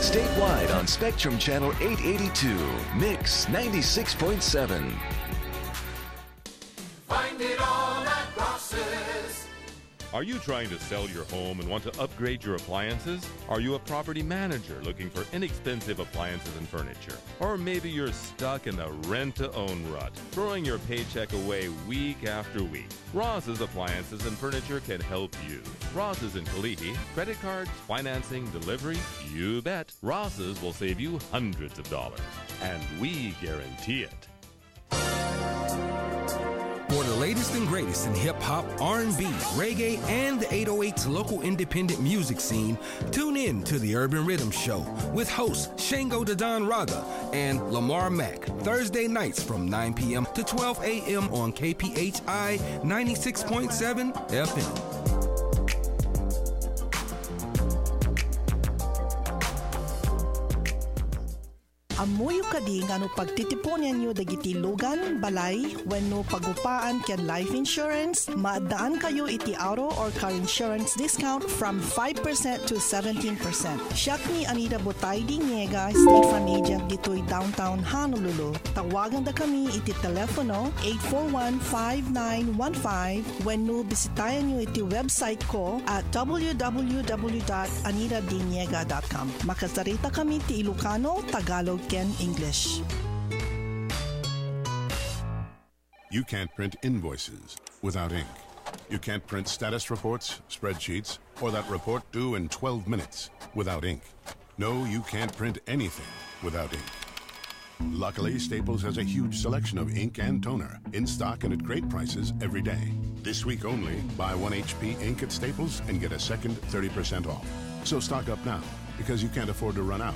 Statewide on Spectrum Channel 882, Mix 96.7. Find it all at Ross's. Are you trying to sell your home and want to upgrade your appliances? Are you a property manager looking for inexpensive appliances and furniture? Or maybe you're stuck in the rent-to-own rut, throwing your paycheck away week after week. Ross's Appliances and Furniture can help you. Ross's in Kalihi, credit cards, financing, delivery, you bet. Ross's will save you hundreds of dollars, and we guarantee it. For the latest and greatest in hip-hop, R&B, reggae, and the 808's local independent music scene, tune in to The Urban Rhythm Show with hosts Shango the Don Raga and Lamar Mack, Thursday nights from 9 p.m. to 12 a.m. on KPHI 96.7 FM. Amuyo kadi nga no pagtitiponan nyo dagiti lugan, balay, wenno pagupaan ken life insurance, maadaan kayo iti auto or car insurance discount from 5% to 17%. Siak ni Anita Botay Diniega, State Farm Agent dito'y downtown Honolulu. Tawagan da kami iti telepono 841-5915 wenno bisitayan nyo iti website ko at www.anitadiniega.com. Makasarita kami ti Ilocano, Tagalog, ken English. You can't print invoices without ink. You can't print status reports, spreadsheets, or that report due in 12 minutes without ink. No, you can't print anything without ink. Luckily, Staples has a huge selection of ink and toner in stock and at great prices every day. This week only, buy 1 HP ink at Staples and get a second 30% off. So stock up now, because you can't afford to run out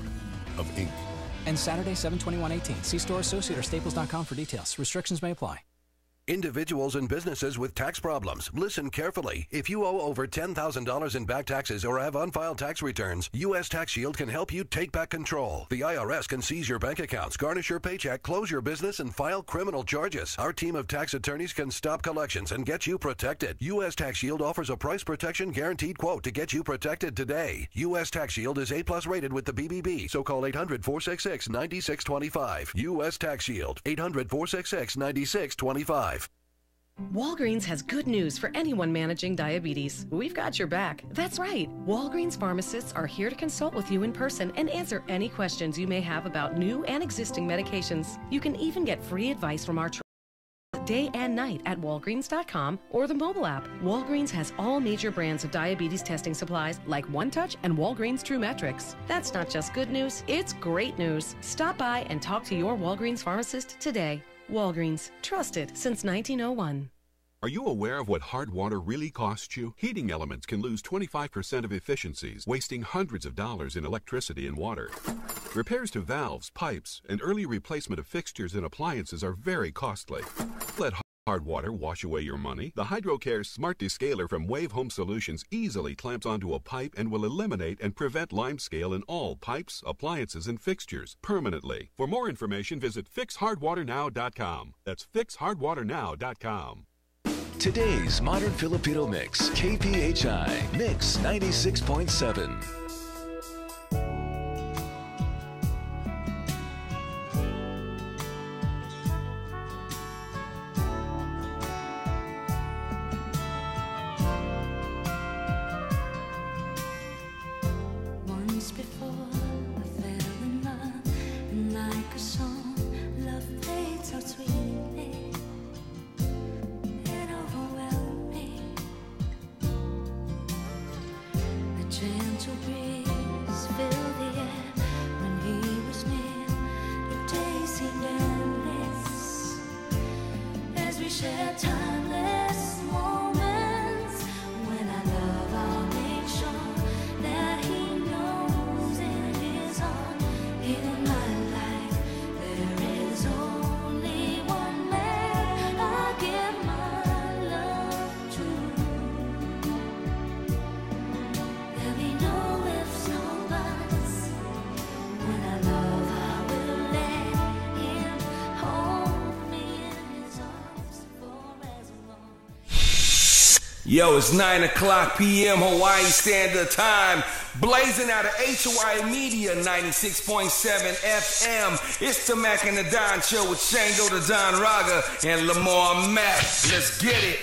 of ink. And Saturday, 7/21/18. See store associate or staples.com for details. Restrictions may apply. Individuals and businesses with tax problems, listen carefully. If you owe over $10,000 in back taxes or have unfiled tax returns, U.S. Tax Shield can help you take back control. The IRS can seize your bank accounts, garnish your paycheck, close your business, and file criminal charges. Our team of tax attorneys can stop collections and get you protected. U.S. Tax Shield offers a price protection guaranteed quote to get you protected today. U.S. Tax Shield is A+ rated with the BBB, so call 800-466-9625. U.S. Tax Shield, 800-466-9625. Walgreens has good news for anyone managing diabetes. We've got your back. That's right. Walgreens pharmacists are here to consult with you in person and answer any questions you may have about new and existing medications. You can even get free advice from our day and night at Walgreens.com or the mobile app. Walgreens has all major brands of diabetes testing supplies like One Touch and Walgreens True Metrics. That's not just good news, it's great news. Stop by and talk to your Walgreens pharmacist today. Walgreens, trusted since 1901. Are you aware of what hard water really costs you? Heating elements can lose 25% of efficiencies, wasting hundreds of dollars in electricity and water. Repairs to valves, pipes, and early replacement of fixtures and appliances are very costly. Let hard water wash away your money. The HydroCare Smart Descaler from Wave Home Solutions easily clamps onto a pipe and will eliminate and prevent limescale in all pipes, appliances, and fixtures permanently. For more information, visit fixhardwaternow.com. That's fixhardwaternow.com. Today's Modern Filipino Mix, KPHI, Mix 96.7. Yo, it's 9 o'clock p.m. Hawaii Standard Time. Blazing out of HOI Media 96.7 FM. It's the Mac and the Don Show with Shango the Don Raga and Lamar Mack. Let's get it.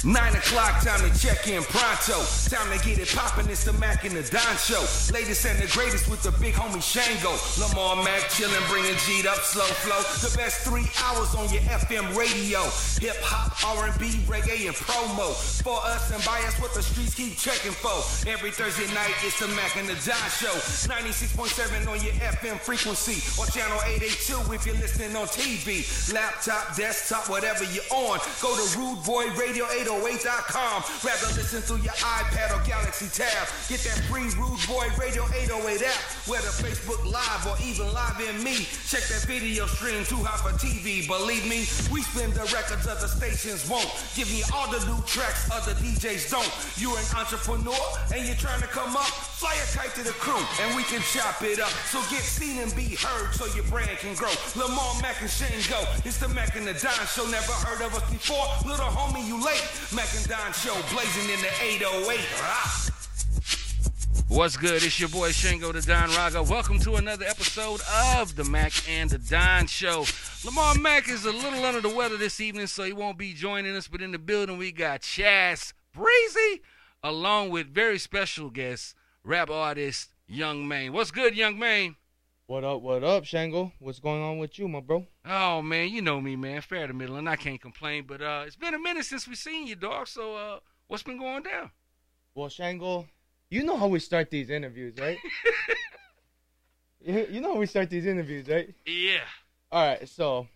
9 o'clock, time to check in pronto. Time to get it poppin', it's the Mac and the Don Show. Latest and the greatest with the big homie Shango. Lamar Mack chillin', bringing G'd up, slow flow. The best 3 hours on your FM radio. Hip-hop, R&B, reggae, and promo. For us and by us, what the streets keep checking for. Every Thursday night, it's the Mac and the Don Show. 96.7 on your FM frequency. Or channel 882 if you're listening on TV. Laptop, desktop, whatever you're on. Go to Rude Boy Radio 808.com. Rather listen through your iPad or Galaxy Tab. Get that free Rude Boy Radio 808 app. Whether Facebook Live or even Live in Me. Check that video stream too hot for TV. Believe me, we spin the records other stations won't. Give me all the new tracks other DJs don't. You're an entrepreneur and you're trying to come up. Fly a kite to the crew and we can chop it up. So get seen and be heard so your brand can grow. Lamar Mack and Shango. It's the Mac and the Don Show. Never heard of us before. Little homie, you late. Mac and Don Show blazing in the 808. Ah. What's good? It's your boy Shango the Don Raga. Welcome to another episode of the Mac and the Don Show. Lamar Mack is a little under the weather this evening, so he won't be joining us. But in the building, we got Chaz Breezy, along with very special guest, rap artist Young Maine. What's good, Young Maine? What up, Shango? What's going on with you, my bro? Oh, man, you know me, man. Fair to middle, and I can't complain. But it's been a minute since we seen you, dog. So what's been going down? Well, Shango, you know how we start these interviews, right? You know how we start these interviews, right? Yeah. All right, so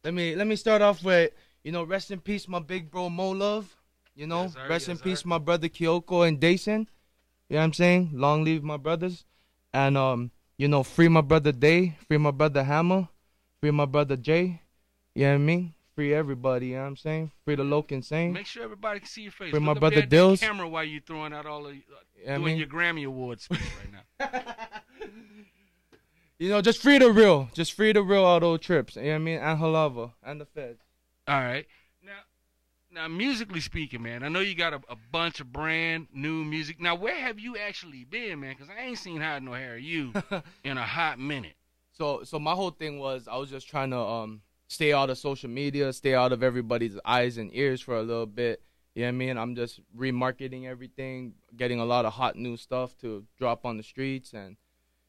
let me start off with, rest in peace, my big bro Mo Love. Yes, sir, rest yes, in peace, sir. my brother Kyoko and Dason. You know what I'm saying? Long live my brothers. And free my brother Day, free my brother Hammer, free my brother Jay. You know what I mean? Free everybody, you know what I'm saying? Free the Loke Insane. Make sure everybody can see your face. Free Look my up brother there at the Dills. camera while you throwing out all of doing your Grammy Awards speech right now. Just free the real. Just free the real auto trips. You know what I mean? And Halava. And the feds. All right. Now, musically speaking, man, I know you got a bunch of brand new music. Now, where have you actually been, man? Because I ain't seen hide no hair of you in a hot minute. So my whole thing was I was just trying to stay out of social media, stay out of everybody's eyes and ears for a little bit. You know what I mean? I'm just remarketing everything, getting a lot of hot new stuff to drop on the streets. And,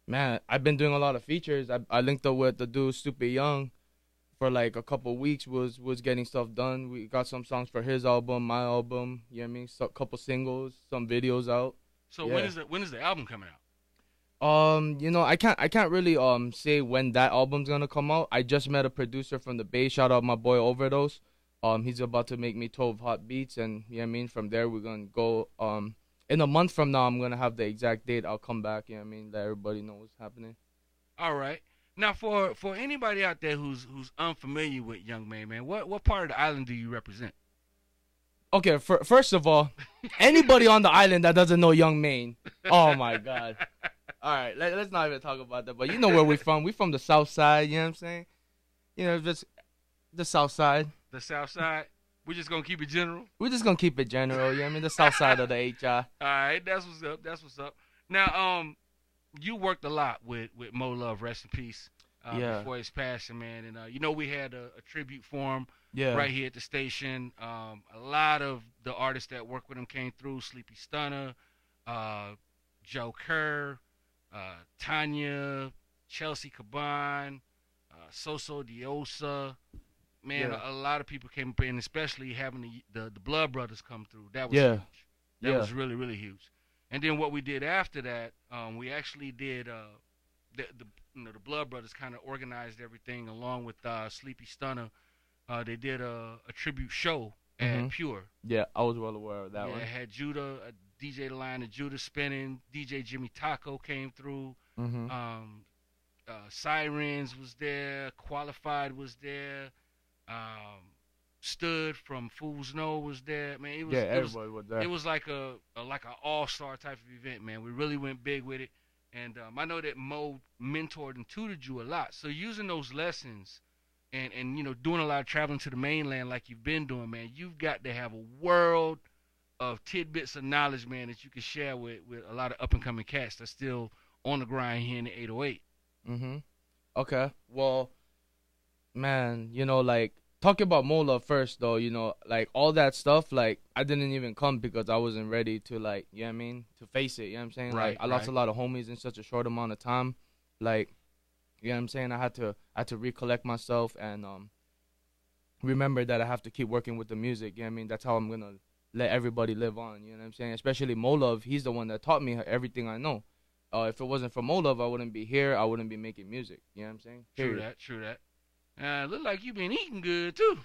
man, I've been doing a lot of features. I linked up with the dude Stupid Young for like a couple weeks, was getting stuff done. We got some songs for his album, my album, you know what I mean? So, a couple singles, some videos out. So yeah. when is the album coming out? I can't really say when that album's gonna come out. I just met a producer from the Bay. Shout out my boy Overdose. He's about to make me 12 hot beats, and you know what I mean, from there we're gonna go. In a month from now, I'm gonna have the exact date. I'll come back, you know what I mean, let everybody know what's happening. All right. Now, for anybody out there who's unfamiliar with Young Maine, man, what part of the island do you represent? Okay, first of all, anybody on the island that doesn't know Young Maine, oh my God. All right, let's not even talk about that. But you know where we're from. We're from the South Side. You know what I'm saying? Just the South Side. The South Side. We're just gonna keep it general. We're just gonna keep it general. You know what I mean? The South Side of the HI. All right, that's what's up. That's what's up. Now, you worked a lot with Mo Love, rest in peace, before his passing, man. And, we had a tribute for him right here at the station. A lot of the artists that worked with him came through, Sleepy Stunner, Joe Kerr, Tanya, Chelsea Caban, Soso Diosa. Man, a lot of people came up, and especially having the Blood Brothers come through. That was huge. That was really, really huge. And then what we did after that, we actually did the Blood Brothers kind of organized everything along with Sleepy Stunner. They did a tribute show at Pure. Yeah, I was well aware of that one. Yeah, it had Judah, DJ the line of Judah spinning. DJ Jimmy Taco came through. Sirens was there. Qualified was there. Stood from Fools Know was there. Man, everybody was there. It was like an all-star type of event, man. We really went big with it. And I know that Mo mentored and tutored you a lot. So using those lessons and doing a lot of traveling to the mainland like you've been doing, man, you've got to have a world tidbits of knowledge, man, that you can share with a lot of up and coming cats that's still on the grind here in the 808. Okay. Well, man, like talking about Mola first though, like all that stuff, like I didn't even come because I wasn't ready to, like, you know what I mean, to face it, you know what I'm saying? Right, like I lost a lot of homies in such a short amount of time. Like, you know what I'm saying? I had to recollect myself and remember that I have to keep working with the music, you know what I mean? That's how I'm gonna let everybody live on, you know what I'm saying? Especially Molov, he's the one that taught me everything I know. If it wasn't for Molov, I wouldn't be here. I wouldn't be making music. You know what I'm saying? True that. Look like you been eating good, too.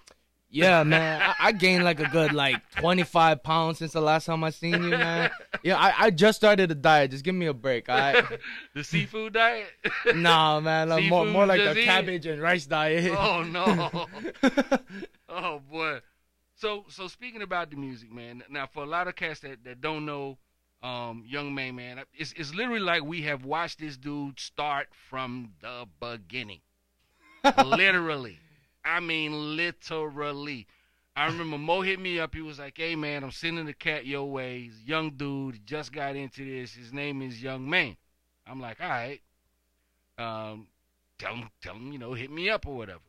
Yeah, man. I gained like a good, 25 pounds since the last time I seen you, man. Yeah, I just started a diet. Just give me a break, all right? The seafood diet? Nah, man. More like the cabbage and rice diet. Oh, no. Oh, boy. So speaking about the music, man, now for a lot of cats that don't know Young man, it's literally like we have watched this dude start from the beginning. Literally. I mean, literally. I remember Mo hit me up. He was like, hey, man, I'm sending the cat your way. He's a young dude. He just got into this. His name is Young Man. I'm like, all right. Tell him, hit me up or whatever.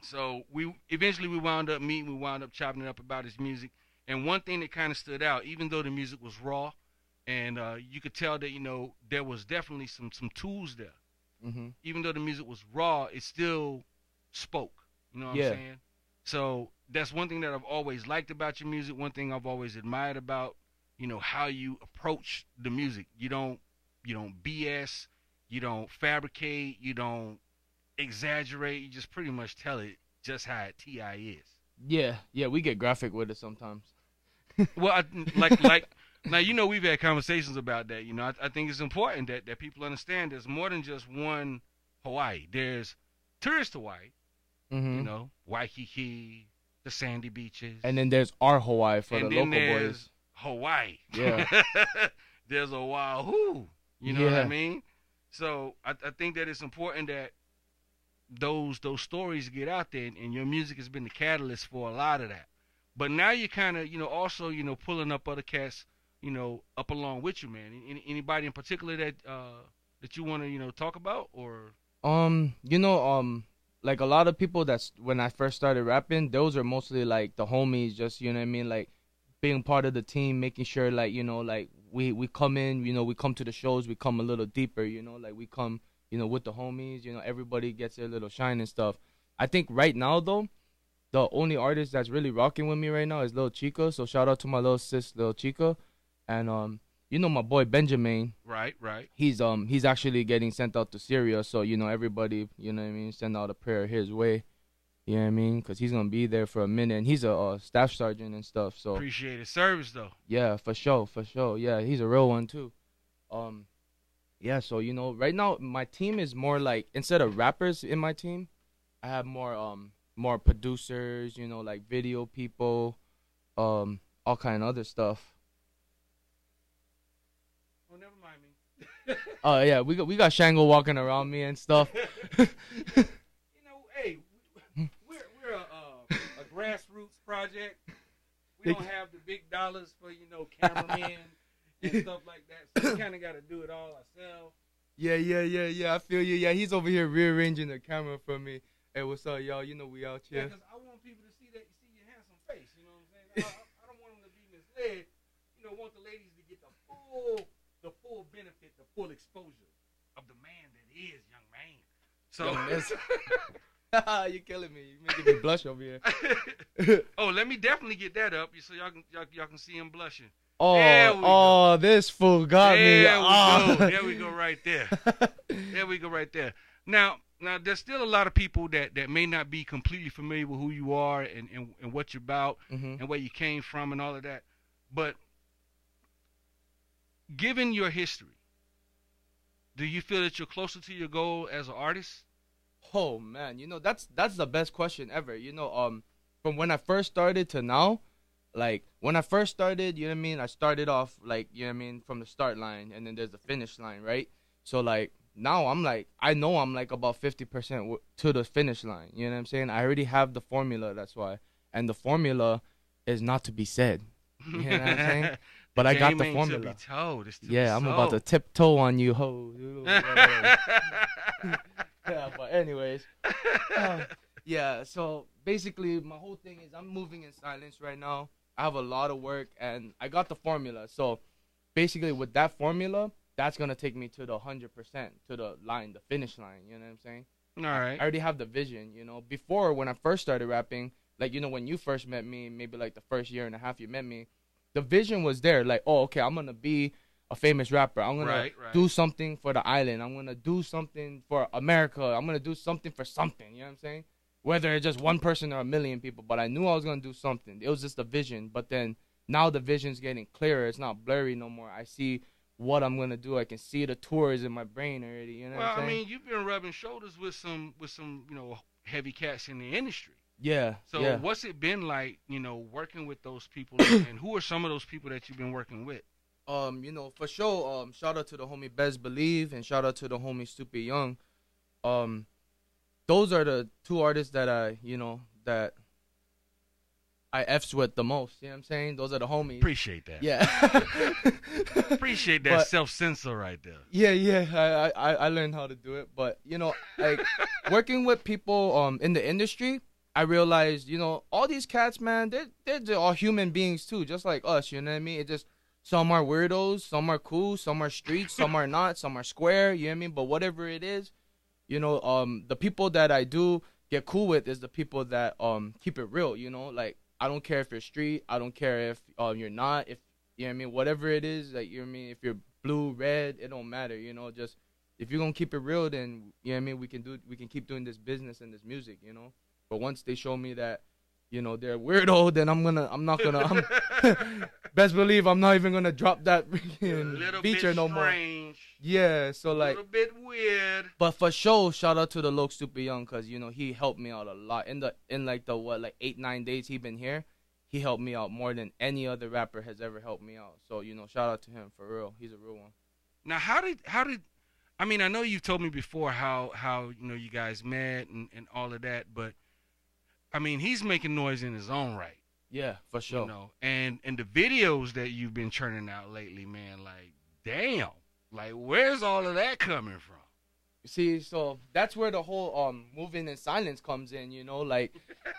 So we eventually wound up meeting. We wound up chopping it up about his music. And one thing that kind of stood out, even though the music was raw, and you could tell that, there was definitely some tools there. Mm-hmm. Even though the music was raw, it still spoke. You know what I'm saying? So that's one thing that I've always liked about your music. One thing I've always admired about, how you approach the music. You don't BS. You don't fabricate. You don't exaggerate. You just pretty much tell it just how T.I. is. Yeah, we get graphic with it sometimes. Well, now, we've had conversations about that. I think it's important that people understand there's more than just one Hawaii. There's tourist Hawaii, Waikiki, the sandy beaches. And then there's our Hawaii for the local boys. Hawaii. Yeah. There's a Wahoo. You know what I mean? So I think that it's important that those stories get out there, and your music has been the catalyst for a lot of that. But now you're kind of, also, pulling up other cats, up along with you, man. Anybody in particular that you want to, talk about, or? Like a lot of people that's when I first started rapping, those are mostly like the homies, just, you know what I mean? Like being part of the team, making sure like, like we come in, we come to the shows, we come a little deeper, like we come, with the homies, everybody gets their little shine and stuff. I think right now though, the only artist that's really rocking with me right now is Lil Chica. So shout out to my little sis, Lil Chica. And my boy Benjamin. Right. He's actually getting sent out to Syria. So, everybody, send out a prayer his way. You know what I mean? Because he's going to be there for a minute. And he's a staff sergeant and stuff. So appreciate his service, though. Yeah, for sure. Yeah, he's a real one, too. Yeah, so, right now, my team is more like, instead of rappers in my team, I have more producers, like video people, all kind of other stuff. Oh, never mind me. Oh yeah, we got Shango walking around me and stuff. Hey, we're a grassroots project. We don't have the big dollars for cameramen and stuff like that, so we kind of got to do it all ourselves. Yeah. I feel you. Yeah, he's over here rearranging the camera for me. Hey, what's up, y'all? We out here. Yeah, because I want people to see your handsome face. You know what I'm saying? I don't want them to be misled. Want the ladies to get the full benefit, the full exposure of the man that is Young Man. So you're killing me. You're making me blush over here. Oh, let me definitely get that up so y'all can see him blushing. Oh, this fool got me. There we go right there. There we go right there. Now, there's still a lot of people that may not be completely familiar with who you are and what you're about and where you came from and all of that. But given your history, do you feel that you're closer to your goal as an artist? Oh man, that's the best question ever. From when I first started to now, like when I first started, you know what I mean? I started off like, you know what I mean, from the start line, and then there's the finish line, right? So like now I'm like, I know I'm like about 50% to the finish line. You know what I'm saying? I already have the formula, that's why. And the formula is not to be said. You know what I'm saying? But I got the formula. Yeah, I'm about to tiptoe on you, ho. Yeah, but anyways. Yeah, so basically my whole thing is I'm moving in silence right now. I have a lot of work, and I got the formula. So basically with that formula, that's going to take me to the 100%, to the line, the finish line. You know what I'm saying? All right. I already have the vision, Before, when I first started rapping, like, when you first met me, maybe like the first year and a half you met me, the vision was there. Like, oh, okay, I'm going to be a famous rapper. I'm going to do something for the island. I'm going to do something for America. I'm going to do something for something. You know what I'm saying? Whether it's just one person or a million people. But I knew I was going to do something. It was just a vision. But then now the vision's getting clearer. It's not blurry no more. I see what I'm going to do. I can see the tours in my brain already. You know what I'm saying? I mean, you've been rubbing shoulders with some heavy cats in the industry. Yeah. So what's it been like, working with those people, and who are some of those people that you've been working with? For sure, shout out to the homie Bez Believe and shout out to the homie Stupid Young. Those are the two artists that that I F's with the most. You know what I'm saying? Those are the homies. Appreciate that. Yeah. Appreciate that self-censor right there. Yeah. I learned how to do it. But, like, working with people in the industry, I realized, all these cats, man, they're all human beings too, just like us, you know what I mean? It just, some are weirdos, some are cool, some are street, some are not, some are square, you know what I mean? But whatever it is, the people that I do get cool with is the people that keep it real, like, I don't care if you're street, I don't care if you're not, if, you know what I mean, whatever it is, like, you know what I mean, if you're blue, red, it don't matter, just, if you're gonna keep it real, then, you know what I mean, we can keep doing this business and this music, But once they show me that, they're weirdo, then I'm not gonna, best believe I'm not even gonna drop that feature no more. Yeah, so like, a little bit weird. But for sure, shout out to the Loke Super Young, cause he helped me out a lot in the 8-9 days he been here. He helped me out more than any other rapper has ever helped me out. So shout out to him for real. He's a real one. Now, how did I mean, I know you told me before how you guys met and all of that, but I mean, he's making noise in his own right. Yeah, for sure. And the videos that you've been churning out lately, man, like, damn, like, where's all of that coming from? See, so that's where the whole moving in silence comes in, like,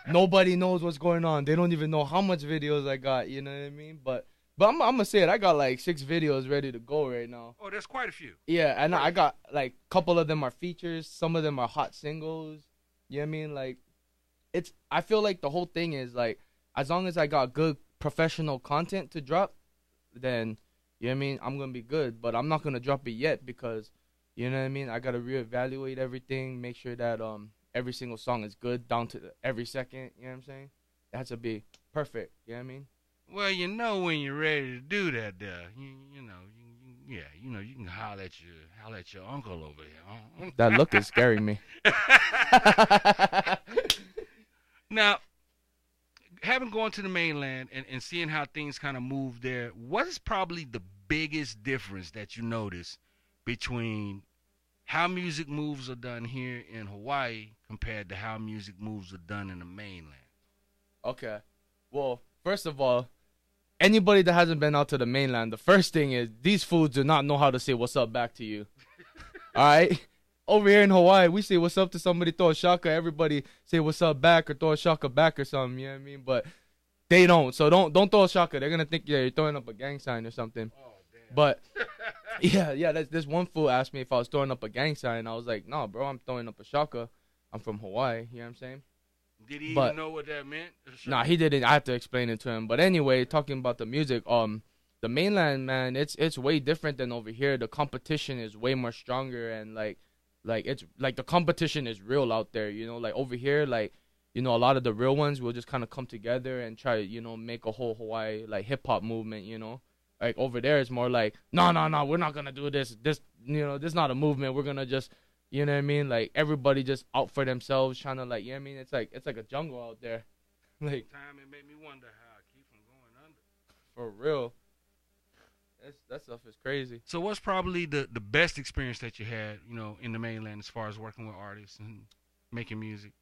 nobody knows what's going on. They don't even know how much videos I got, you know what I mean? But I'm going to say it, I got like 6 videos ready to go right now. Oh, that's quite a few. Yeah, and I got like a couple of them are features, some of them are hot singles, you know what I mean? Like, I feel like the whole thing is like, as long as I got good professional content to drop, then, you know what I mean, I'm going to be good. But I'm not going to drop it yet because, you know what I mean, I got to reevaluate everything, make sure that every single song is good down to every second, you know what I'm saying? It has to be perfect, you know what I mean? Well, when you're ready to do that, you can holler at your uncle over here. Huh? That look is scaring me. Now, having gone to the mainland and seeing how things kind of move there, what is probably the biggest difference that you notice between how music moves are done here in Hawaii compared to how music moves are done in the mainland? Okay. Well, first of all, anybody that hasn't been out to the mainland, the first thing is these fools do not know how to say what's up back to you. All right? Over here in Hawaii, we say what's up to somebody, throw a shaka, everybody say what's up back or throw a shaka back or something, you know what I mean? But they don't. So don't throw a shaka. They're going to think you're throwing up a gang sign or something. Oh, damn. But, yeah, this one fool asked me if I was throwing up a gang sign. I was like, no, bro, I'm throwing up a shaka. I'm from Hawaii, you know what I'm saying? Did he even know what that meant? Nah, he didn't. I had to explain it to him. But anyway, talking about the music, the mainland, man, it's way different than over here. The competition is way more stronger and like it's like the competition is real out there, like over here, like, a lot of the real ones will just kind of come together and try to, make a whole Hawaii like hip hop movement, like over there it's more like, no, we're not going to do this, this is not a movement. We're going to just, you know what I mean? Like everybody just out for themselves trying to like, you know what I mean? It's like a jungle out there. Like, time it made me wonder how I keep from going under. For real. That stuff is crazy. So what's probably the best experience that you had, in the mainland as far as working with artists and making music?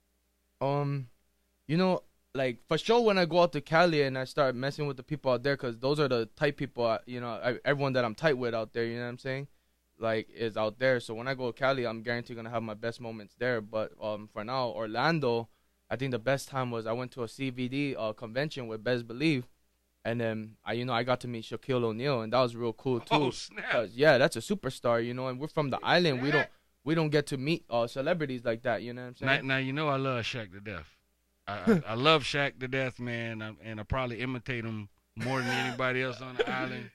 like for sure when I go out to Cali and I start messing with the people out there, because those are the tight people, everyone that I'm tight with out there, you know what I'm saying, like, is out there. So when I go to Cali, I'm guaranteed gonna have my best moments there. But for now, Orlando, I think the best time was I went to a CVD convention with Best Believe, and then I got to meet Shaquille O'Neal, and that was real cool too. Oh, snap. Yeah, that's a superstar, and we're from the island. We don't get to meet celebrities like that, you know what I'm saying? Now I love Shaq to death. I love Shaq to death, man, and I probably imitate him more than anybody else on the island.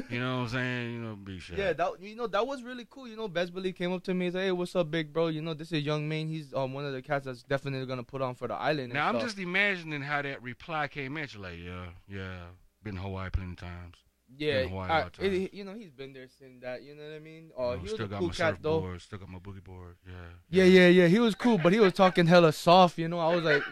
You know what I'm saying? Big Shaq. Yeah, that was really cool. Best Believe came up to me and said, "Hey, what's up, big bro? This is Young Maine. He's one of the cats that's definitely gonna put on for the island." Now I'm just imagining how that reply came at you, like, yeah, been to Hawaii plenty of times. Yeah, he's been there since that. You know what I mean? He was still a got cool my cat though. surfboard, still got my boogie board. Yeah. He was cool, but he was talking hella soft. I was like,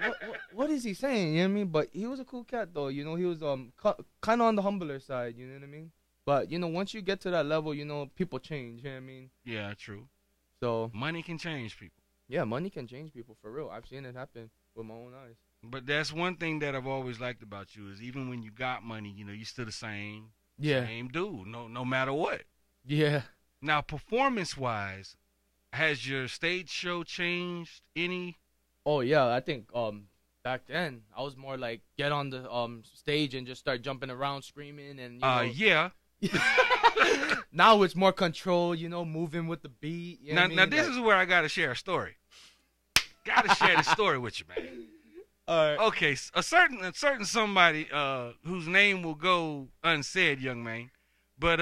what is he saying? You know what I mean? But he was a cool cat though. He was kind of on the humbler side. You know what I mean? But once you get to that level, people change. You know what I mean? Yeah, true. So money can change people. Yeah, money can change people for real. I've seen it happen with my own eyes. But that's one thing that I've always liked about you is even when you got money, you still the same. Yeah. Same dude, no matter what. Yeah. Now, performance-wise, has your stage show changed any? Oh, yeah. I think back then, I was more like get on the stage and just start jumping around, screaming. And yeah. Now it's more control, moving with the beat. Now this is where I got to share a story. Got to share the story with you, man. Okay, a certain somebody whose name will go unsaid, young man, but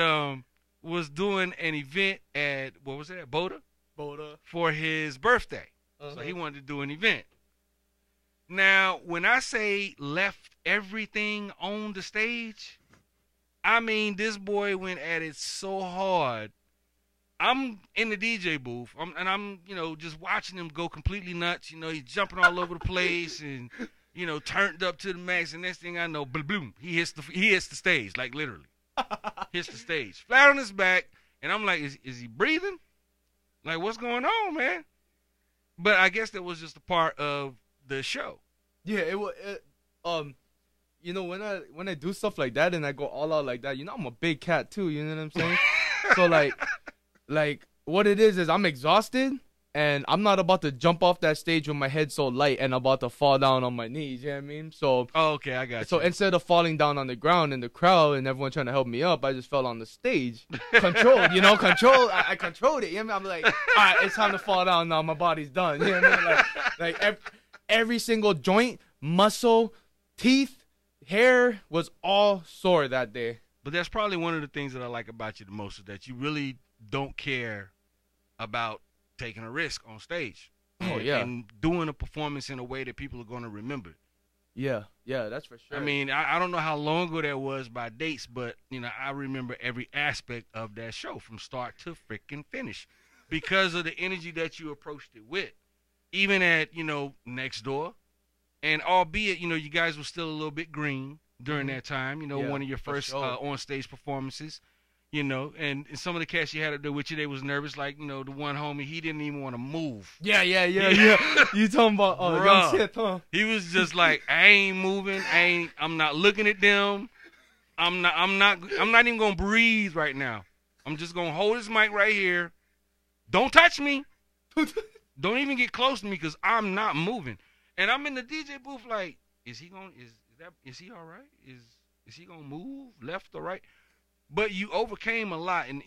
was doing an event at what was it? Boda for his birthday. So he wanted to do an event. Now, when I say left everything on the stage, I mean this boy went at it so hard. I'm in the DJ booth, and I'm just watching him go completely nuts. He's jumping all over the place and, turned up to the max. And next thing I know, boom, he hits the stage, like literally, hits the stage, flat on his back. And I'm like, is he breathing? Like, what's going on, man? But I guess that was just a part of the show. Yeah, it was. When I do stuff like that and I go all out like that, I'm a big cat too. You know what I'm saying? So like what it is I'm exhausted and I'm not about to jump off that stage with my head so light and about to fall down on my knees, you know what I mean? So okay, I got you. So instead of falling down on the ground in the crowd and everyone trying to help me up, I just fell on the stage. Controlled, I controlled it, you know what I mean? I'm like, all right, it's time to fall down now, my body's done, you know what I mean? Like every single joint, muscle, teeth, hair was all sore that day. But that's probably one of the things that I like about you the most is that you really don't care about taking a risk on stage. And doing a performance in a way that people are going to remember. Yeah, that's for sure. I mean, I don't know how long ago that was by dates, but, I remember every aspect of that show from start to freaking finish because of the energy that you approached it with. Even at, Next Door. And albeit, you guys were still a little bit green during that time, one of your first on-stage performances. And some of the cats you had to do with you, they was nervous. Like, the one homie, he didn't even want to move. Yeah. You talking about young shit, huh? He was just like, I ain't moving. I'm not looking at them. I'm not even gonna breathe right now. I'm just gonna hold this mic right here. Don't touch me. Don't even get close to me because I'm not moving. And I'm in the DJ booth like, is he all right? Is he gonna move left or right? But you overcame a lot, and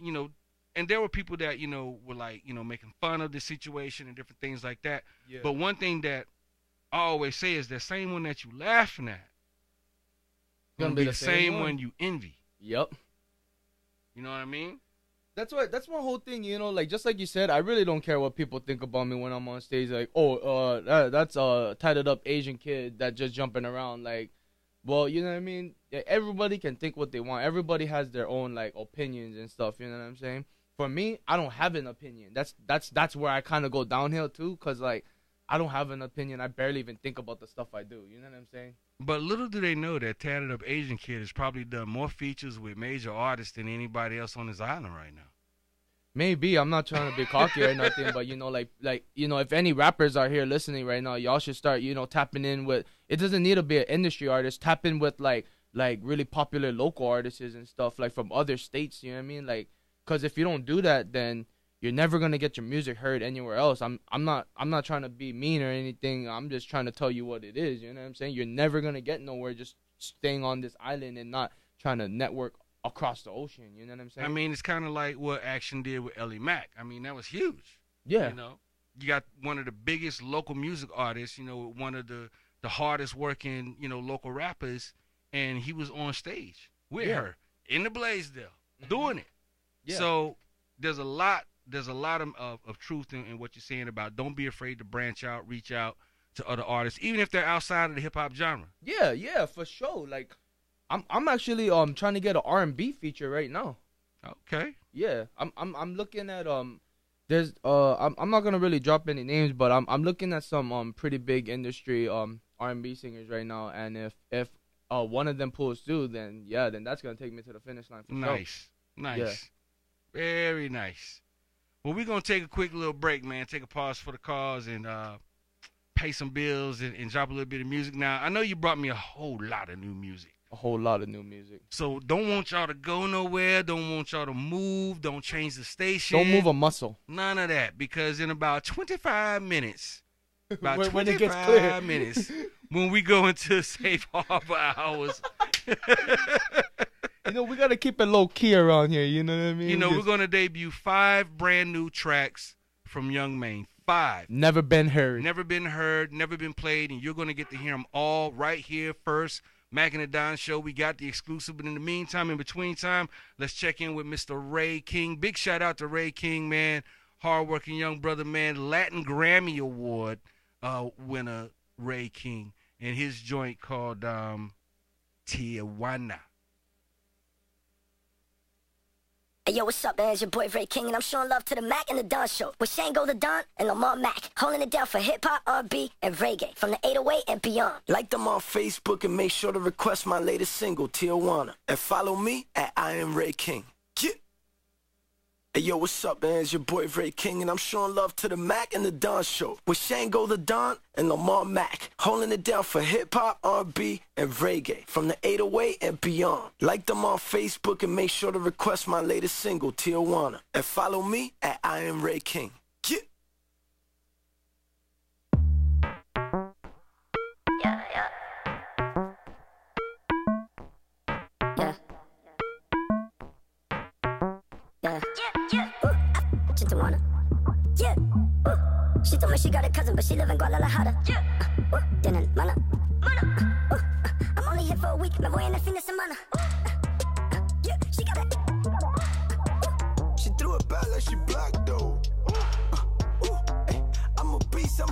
and there were people that were like making fun of the situation and different things like that. Yeah. But one thing that I always say is that same one that you laughing at gonna be the same one you envy. Yep. You know what I mean? That's my whole thing. Like just like you said, I really don't care what people think about me when I'm on stage. Like, that's a tatted up Asian kid that just jumping around. Like, well, you know what I mean? Everybody can think what they want. Everybody has their own like opinions and stuff. You know what I'm saying? For me, I don't have an opinion. That's where I kind of go downhill too, cause like I don't have an opinion. I barely even think about the stuff I do. You know what I'm saying? But little do they know that tatted up Asian kid has probably done more features with major artists than anybody else on this island right now. Maybe. I'm not trying to be cocky or nothing, but, you know, like you know, if any rappers are here listening right now, y'all should start, you know, tapping in with, it doesn't need to be an industry artist, tap in with, like really popular local artists and stuff, like, from other states, you know what I mean? Like, because if you don't do that, then you're never going to get your music heard anywhere else. I'm not trying to be mean or anything. I'm just trying to tell you what it is, you know what I'm saying? You're never going to get nowhere just staying on this island and not trying to network across the ocean, you know what I'm saying? I mean, it's kind of like what Action did with Ellie Mack. I mean, that was huge. Yeah. You know, you got one of the biggest local music artists, you know, one of the hardest working, you know, local rappers, and he was on stage with her in the Blaisdell doing it. Yeah. So there's a lot of truth in what you're saying about don't be afraid to branch out, reach out to other artists, even if they're outside of the hip hop genre. Yeah, for sure. Like, I'm actually trying to get an R&B feature right now. Okay. Yeah, I'm looking at there's I'm not gonna really drop any names, but I'm looking at some pretty big industry R&B singers right now, and if one of them pulls through, then that's gonna take me to the finish line for sure. Nice. Yeah. Very nice. Well, we're gonna take a quick little break, man. Take a pause for the cause and pay some bills and drop a little bit of music. Now, I know you brought me a whole lot of new music. A whole lot of new music. So don't want y'all to go nowhere. Don't want y'all to move. Don't change the station. Don't move a muscle. None of that, because in about 25 minutes, when it gets clear, minutes, when we go into safe harbor hours, you know, we gotta keep it low key around here. You know what I mean? You know, we're gonna debut 5 brand new tracks from Young Maine. 5. Never been heard, never been played, and you're gonna get to hear them all right here first. Mac and the Don Show, we got the exclusive. But in the meantime, in between time, let's check in with Mr. Ray King. Big shout out to Ray King, man. Hardworking young brother, man. Latin Grammy Award winner, Ray King. And his joint called Tijuana. Hey, yo, what's up, man? It's your boy Ray King, and I'm showing love to the Mac and the Don Show with Shango the Don and Lamar Mac, holding it down for hip-hop, R&B, and reggae from the 808 and beyond. Like them on Facebook and make sure to request my latest single, Tijuana, and follow me at I Am Ray King. Yeah. Hey, yo, what's up, man? It's your boy Ray King, and I'm showing love to the Mac and the Don Show with Shango the Don and Lamar Mac, holding it down for hip-hop, R&B, and reggae from the 808 and beyond. Like them on Facebook and make sure to request my latest single, Tijuana, and follow me at I Am Ray King. Yeah. Yeah. She told me she got a cousin, but she live in Guadalajara. Yeah. Tienen mana. I'm only here for a week. Me voy en el fin de semana. Yeah, she got it. She threw it back like she black though. I'm a beast. She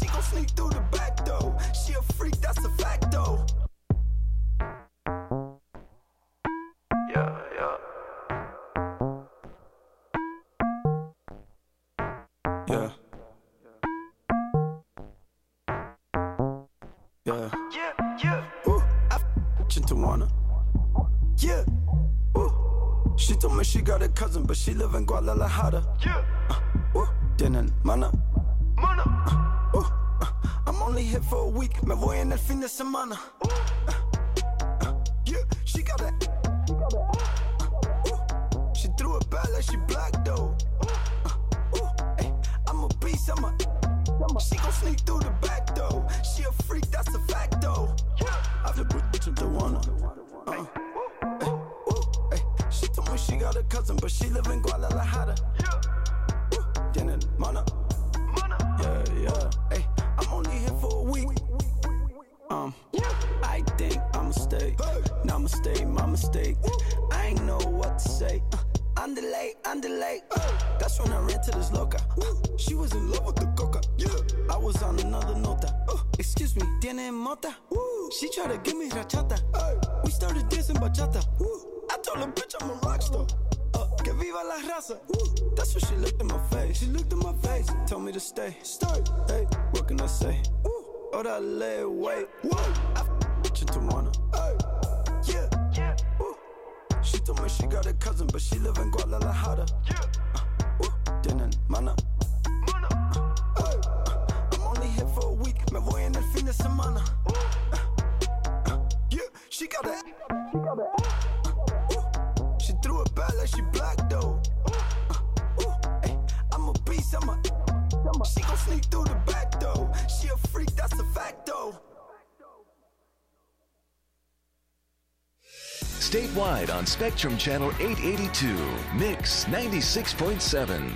gon' sneak through the back though. She a freak, that's a fact though. Yeah. Ooh, I Tijuana. Yeah. Ooh. She told me she got a cousin, but she live in Guadalajara. Yeah. Tienen mana. I'm only here for a week. Me voy en el fin de semana. Yeah, she got that. She threw it back like she black though. I'm a beast. She gon' sneak through the back though. She a freak, that's a fact though. I've been bitch to wanna. She told me she got a cousin, but she live in Guadalajara. Tienen mana. Yeah. Hey, I'm only here for a week. I think I'ma stay. Now my mistake. I ain't know what to say. Underlay. That's when I ran to this loca. She was in love with the coca. Yeah, I was on another nota. Excuse me, tiene mota? She tried to give me rachata. We started dancing bachata. I told her, bitch, I'm a rockstar. Que viva la raza. That's when she looked in my face. Told me to stay. Hey, what can I say? Orale, wait. I bitch into Tijuana. Yeah. She told me she got a cousin, but she live in Guadalajara. Tienen mana. I'm only here for a week, me voy en el fin de semana. Yeah, she got a. She threw it back like she black though. I'm a beast, she gon' sneak through the back door. She a freak, that's a fact though. Statewide on Spectrum Channel 882, Mix 96.7.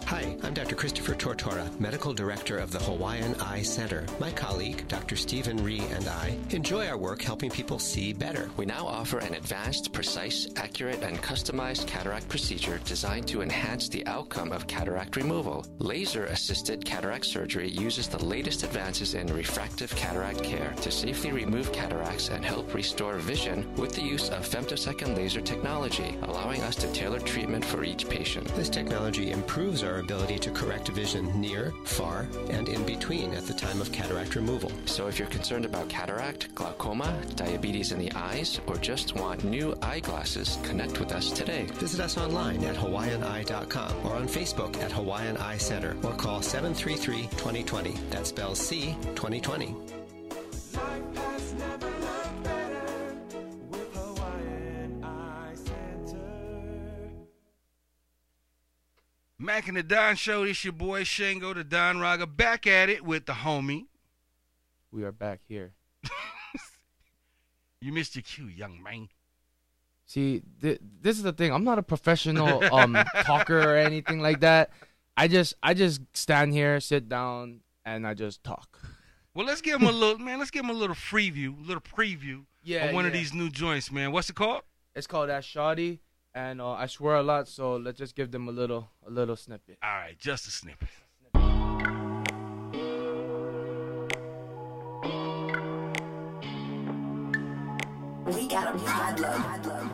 Hi, I'm Dr. Christopher Tortora, Medical Director of the Hawaiian Eye Center. My colleague, Dr. Stephen Ree, and I enjoy our work helping people see better. We now offer an advanced, precise, accurate, and customized cataract procedure designed to enhance the outcome of cataract removal. Laser-assisted cataract surgery uses the latest advances in refractive cataract care to safely remove cataracts and help restore vision with the use of femtosecond laser technology, allowing us to tailor treatment for each patient. This technology improves our ability to correct vision near, far, and in between at the time of cataract removal. So if you're concerned about cataract, glaucoma, diabetes in the eyes, or just want new eyeglasses, connect with us today. Visit us online at hawaiianeye.com or on Facebook at Hawaiian Eye Center or call 733-2020. That spells C 2020. Mac and the Don Show, this your boy Shango the Don Raga, back at it with the homie. We are back here. You missed your cue, young man. See, this is the thing. I'm not a professional talker or anything like that. I just stand here, sit down, and I just talk. Well, let's give him a little, man. Let's give him a little preview of one of these new joints, man. What's it called? It's called That Shawty. And I swear a lot, so let's just give them a little snippet. All right, just a snippet. We got a problem.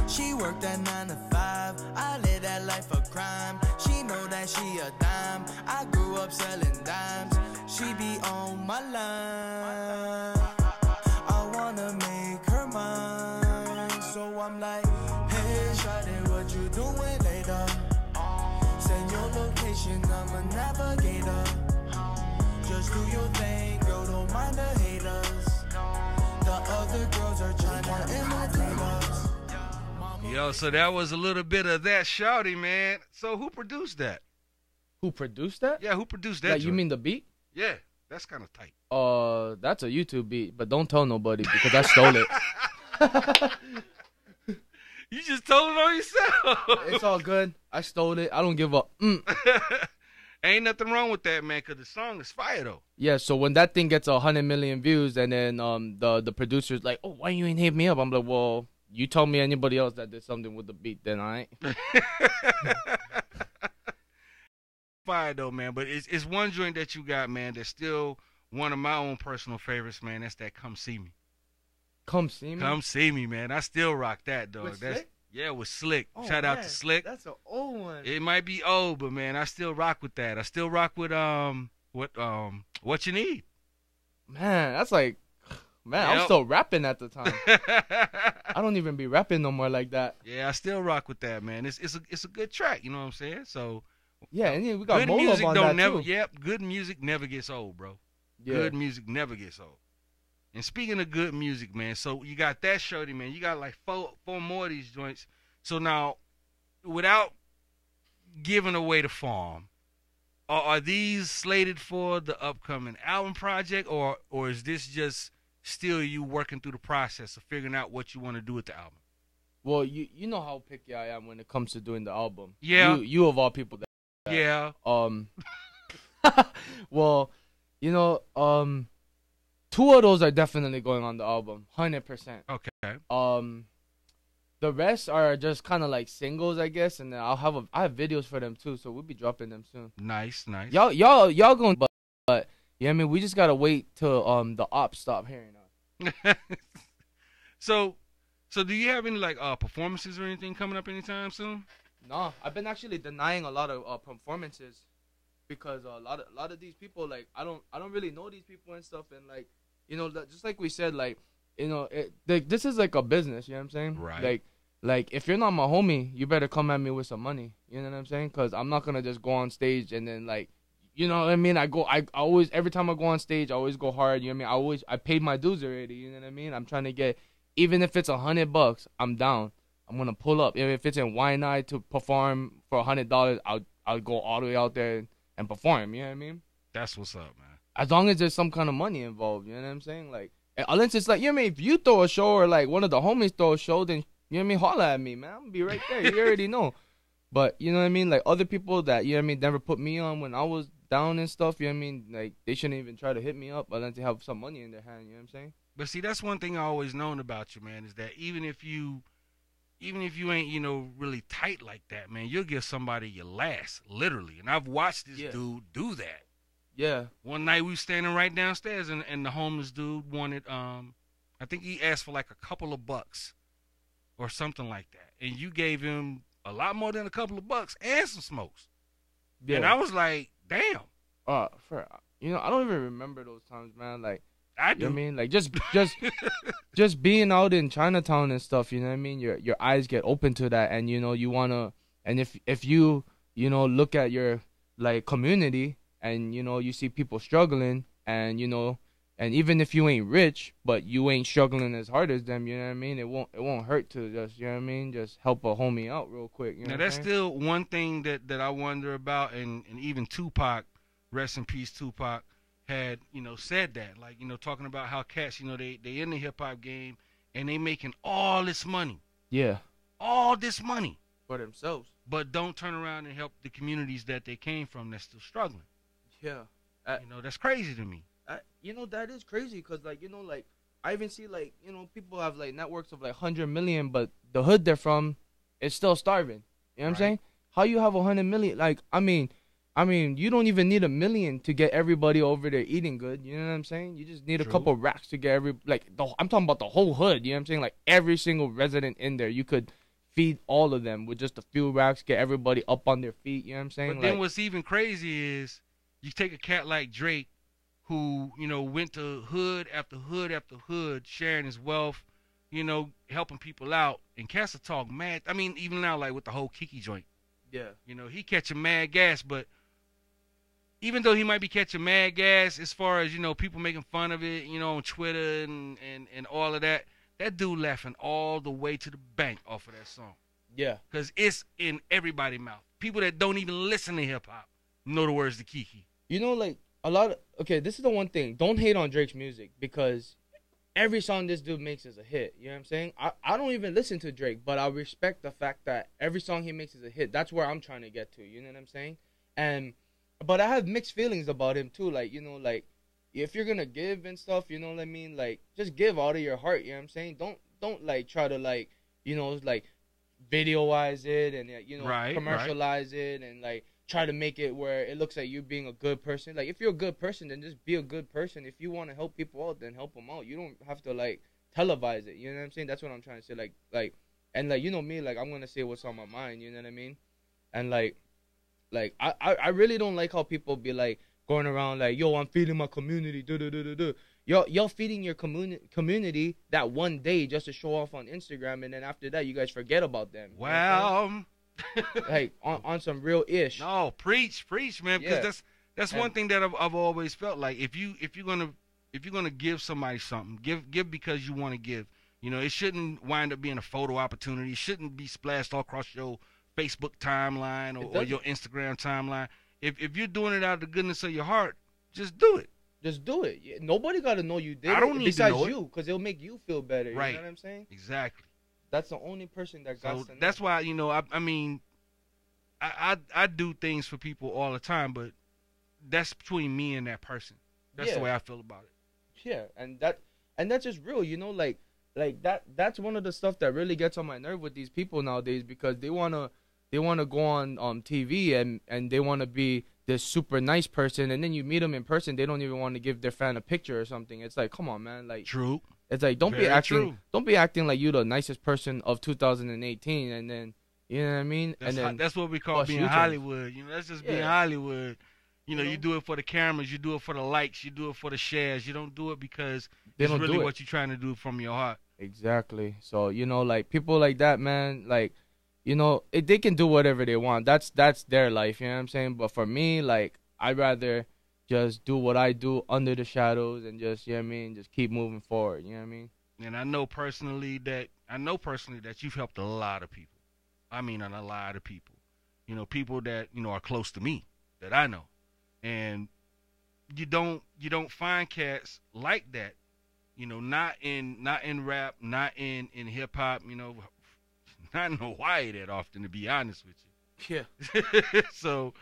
She worked at 9 to 5. I live that life of crime. She know that she a dime. I grew up selling dimes. She be on my line. I wanna make her mine. So I'm like, hey, shawty, what you doing later? Send your location, I'm a navigator. Just do your thing, girl, don't mind the haters. The other girls are trying to imitate us. Yo, so that was a little bit of That Shawty, man. So who produced that? Who produced that? Yeah, who produced that? Like, you mean the beat? Yeah, that's kind of tight. That's a YouTube beat, but don't tell nobody because I stole it. You just told it on yourself. It's all good. I stole it. I don't give up. Ain't nothing wrong with that, man, because the song is fire, though. Yeah, so when that thing gets 100 million views and then the producer's like, oh, why you ain't hit me up? I'm like, well, you told me anybody else that did something with the beat, then I ain't. Fire, though, man. But it's one joint that you got, man, that's still one of my own personal favorites, man. That's that Come See Me. Come See Me? Come See Me, man. I still rock that, dog. With That's Slick? Yeah, with Slick. Oh, Shout out man, to Slick. That's an old one. It might be old, but man, I still rock with that. I still rock with What You Need. Man, that's like, man, I was still rapping at the time. I don't even be rapping no more like that. Yeah, I still rock with that, man. It's a good track, you know what I'm saying? So yeah, and we got good Molo music on don't that never. too. Yep, good music never gets old, bro. Yeah. Good music never gets old. And speaking of good music, man, so you got That Shorty, man. You got like four more of these joints. So now, without giving away the farm, are these slated for the upcoming album project, or is this just still you working through the process of figuring out what you want to do with the album? Well, you know how picky I am when it comes to doing the album. Yeah. You of all people. Yeah. Well, you know, 2 of those are definitely going on the album, 100%. Okay. The rest are just kind of like singles, I guess, and then I have videos for them too, so we'll be dropping them soon. Nice. Y'all going, but yeah, I mean, we just gotta wait till the ops stop hearing us. So do you have any like performances or anything coming up anytime soon? No, I've been actually denying a lot of performances. because a lot of these people, like, I don't really know these people and stuff, and like, you know, just like we said, like, you know, this is like a business, you know what I'm saying? Right. Like if you're not my homie, you better come at me with some money, you know what I'm saying? Because I'm not gonna just go on stage and then, like, you know what I mean? I always, every time I go on stage, I always go hard, you know what I mean? I paid my dues already, you know what I mean? I'm trying to get, even if it's $100, I'm down. I'm gonna pull up. If it's in Waianae to perform for $100, I'll go all the way out there and perform, you know what I mean? That's what's up, man. As long as there's some kind of money involved, you know what I'm saying? Like, unless it's like, you know what I mean? If you throw a show or like one of the homies throw a show, then, you know what I mean? Holla at me, man. I'm gonna be right there. You already know. But, you know what I mean? Like, other people that, you know what I mean, never put me on when I was down and stuff, you know what I mean? Like, they shouldn't even try to hit me up unless they have some money in their hand, you know what I'm saying? But see, that's one thing I always known about you, man, is that even if you ain't, you know, really tight like that, man, you'll give somebody your last, literally. And I've watched this dude do that. Yeah. One night we was standing right downstairs, and the homeless dude wanted, I think he asked for like a couple of bucks or something like that. And you gave him a lot more than a couple of bucks and some smokes. Yeah. And I was like, damn. You know, I don't even remember those times, man. Like, I do. You know what I mean? Like, just being out in Chinatown and stuff, you know what I mean? Your eyes get open to that, and, you know, you want to, and if you, you know, look at your, like, community, and, you know, you see people struggling, and, you know, and even if you ain't rich, but you ain't struggling as hard as them, you know what I mean? It won't hurt to just, you know what I mean? Just help a homie out real quick. You know now, that's still one thing that I wonder about, and even Tupac, rest in peace, Tupac, had, you know, said that, like, you know, talking about how cats, you know, they in the hip-hop game, and they making all this money. Yeah. All this money. For themselves. But don't turn around and help the communities that they came from that's still struggling. Yeah. You know, that's crazy to me. You know, that is crazy, because, like, you know, like, I even see, like, you know, people have, like, networks of, like, 100 million, but the hood they're from is still starving. You know what I'm saying? How you have 100 million? Like, I mean, you don't even need 1 million to get everybody over there eating good. You know what I'm saying? You just need a couple racks to get I'm talking about the whole hood. You know what I'm saying? Like, every single resident in there, you could feed all of them with just a few racks, get everybody up on their feet. You know what I'm saying? But then what's even crazy is you take a cat like Drake, who, you know, went to hood after hood after hood, sharing his wealth, you know, helping people out, and cats will talk mad. I mean, even now, like with the whole Kiki joint. Yeah. You know, he catching mad gas, but even though he might be catching mad gas as far as, you know, people making fun of it, you know, on Twitter and all of that, that dude laughing all the way to the bank off of that song. Yeah. Because it's in everybody's mouth. People that don't even listen to hip-hop know the words to Kiki. You know, like, this is the one thing. Don't hate on Drake's music, because every song this dude makes is a hit. You know what I'm saying? I don't even listen to Drake, but I respect the fact that every song he makes is a hit. That's where I'm trying to get to. You know what I'm saying? But I have mixed feelings about him too. Like, you know, like, if you're gonna give and stuff, you know what I mean? Like, just give out of your heart. You know what I'm saying? Don't like try to, like, you know, like, videoize it and, you know, commercialize it and, like, try to make it where it looks like you being a good person. Like, if you're a good person, then just be a good person. If you want to help people out, then help them out. You don't have to, like, televise it. You know what I'm saying? That's what I'm trying to say. Like, and, like, you know me, like, I'm gonna say what's on my mind. You know what I mean? And, like, I really don't like how people be, like, going around like, yo, I'm feeding my community. Y'all feeding your community that one day just to show off on Instagram, and then after that, you guys forget about them. Well, like on some real ish. No, preach, man. Because that's one thing that I've always felt like. If you're gonna give somebody something, give because you want to give. You know, it shouldn't wind up being a photo opportunity. It shouldn't be splashed all across your Facebook timeline or your Instagram timeline. If you're doing it out of the goodness of your heart, just do it. Just do it. Yeah, nobody got to know you did it. I don't need besides to know you, because it'll make you feel better. Right. You know what I'm saying? Exactly. That's the only person that got to know. That's why, you know, I mean, I do things for people all the time, but that's between me and that person. That's the way I feel about it. Yeah, and that's just real, you know, like that's one of the stuff that really gets on my nerve with these people nowadays, because they wanna go on TV and they wanna be this super nice person, and then you meet them in person, they don't even want to give their fan a picture or something. It's like, come on, man, like. True. It's like, don't be acting like you the nicest person of 2018, and then, you know what I mean? That's what we call being Hollywood. You know, that's just being Hollywood. You know, you do it for the cameras, you do it for the likes, you do it for the shares. You don't do it because it's really what you're trying to do from your heart. Exactly. So, you know, like, people like that, man, like, you know, they can do whatever they want. That's their life, you know what I'm saying? But for me, like, I'd rather just do what I do under the shadows and just, you know what I mean, just keep moving forward, you know what I mean? And I know personally that you've helped a lot of people. I mean, a lot of people. You know, people that, you know, are close to me that I know. And you don't find cats like that. You know, not in rap, not in hip hop, you know, not in Hawaii that often, to be honest with you. Yeah. So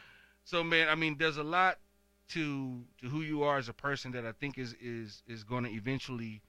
man, I mean, there's a lot to who you are as a person that I think is going to eventually,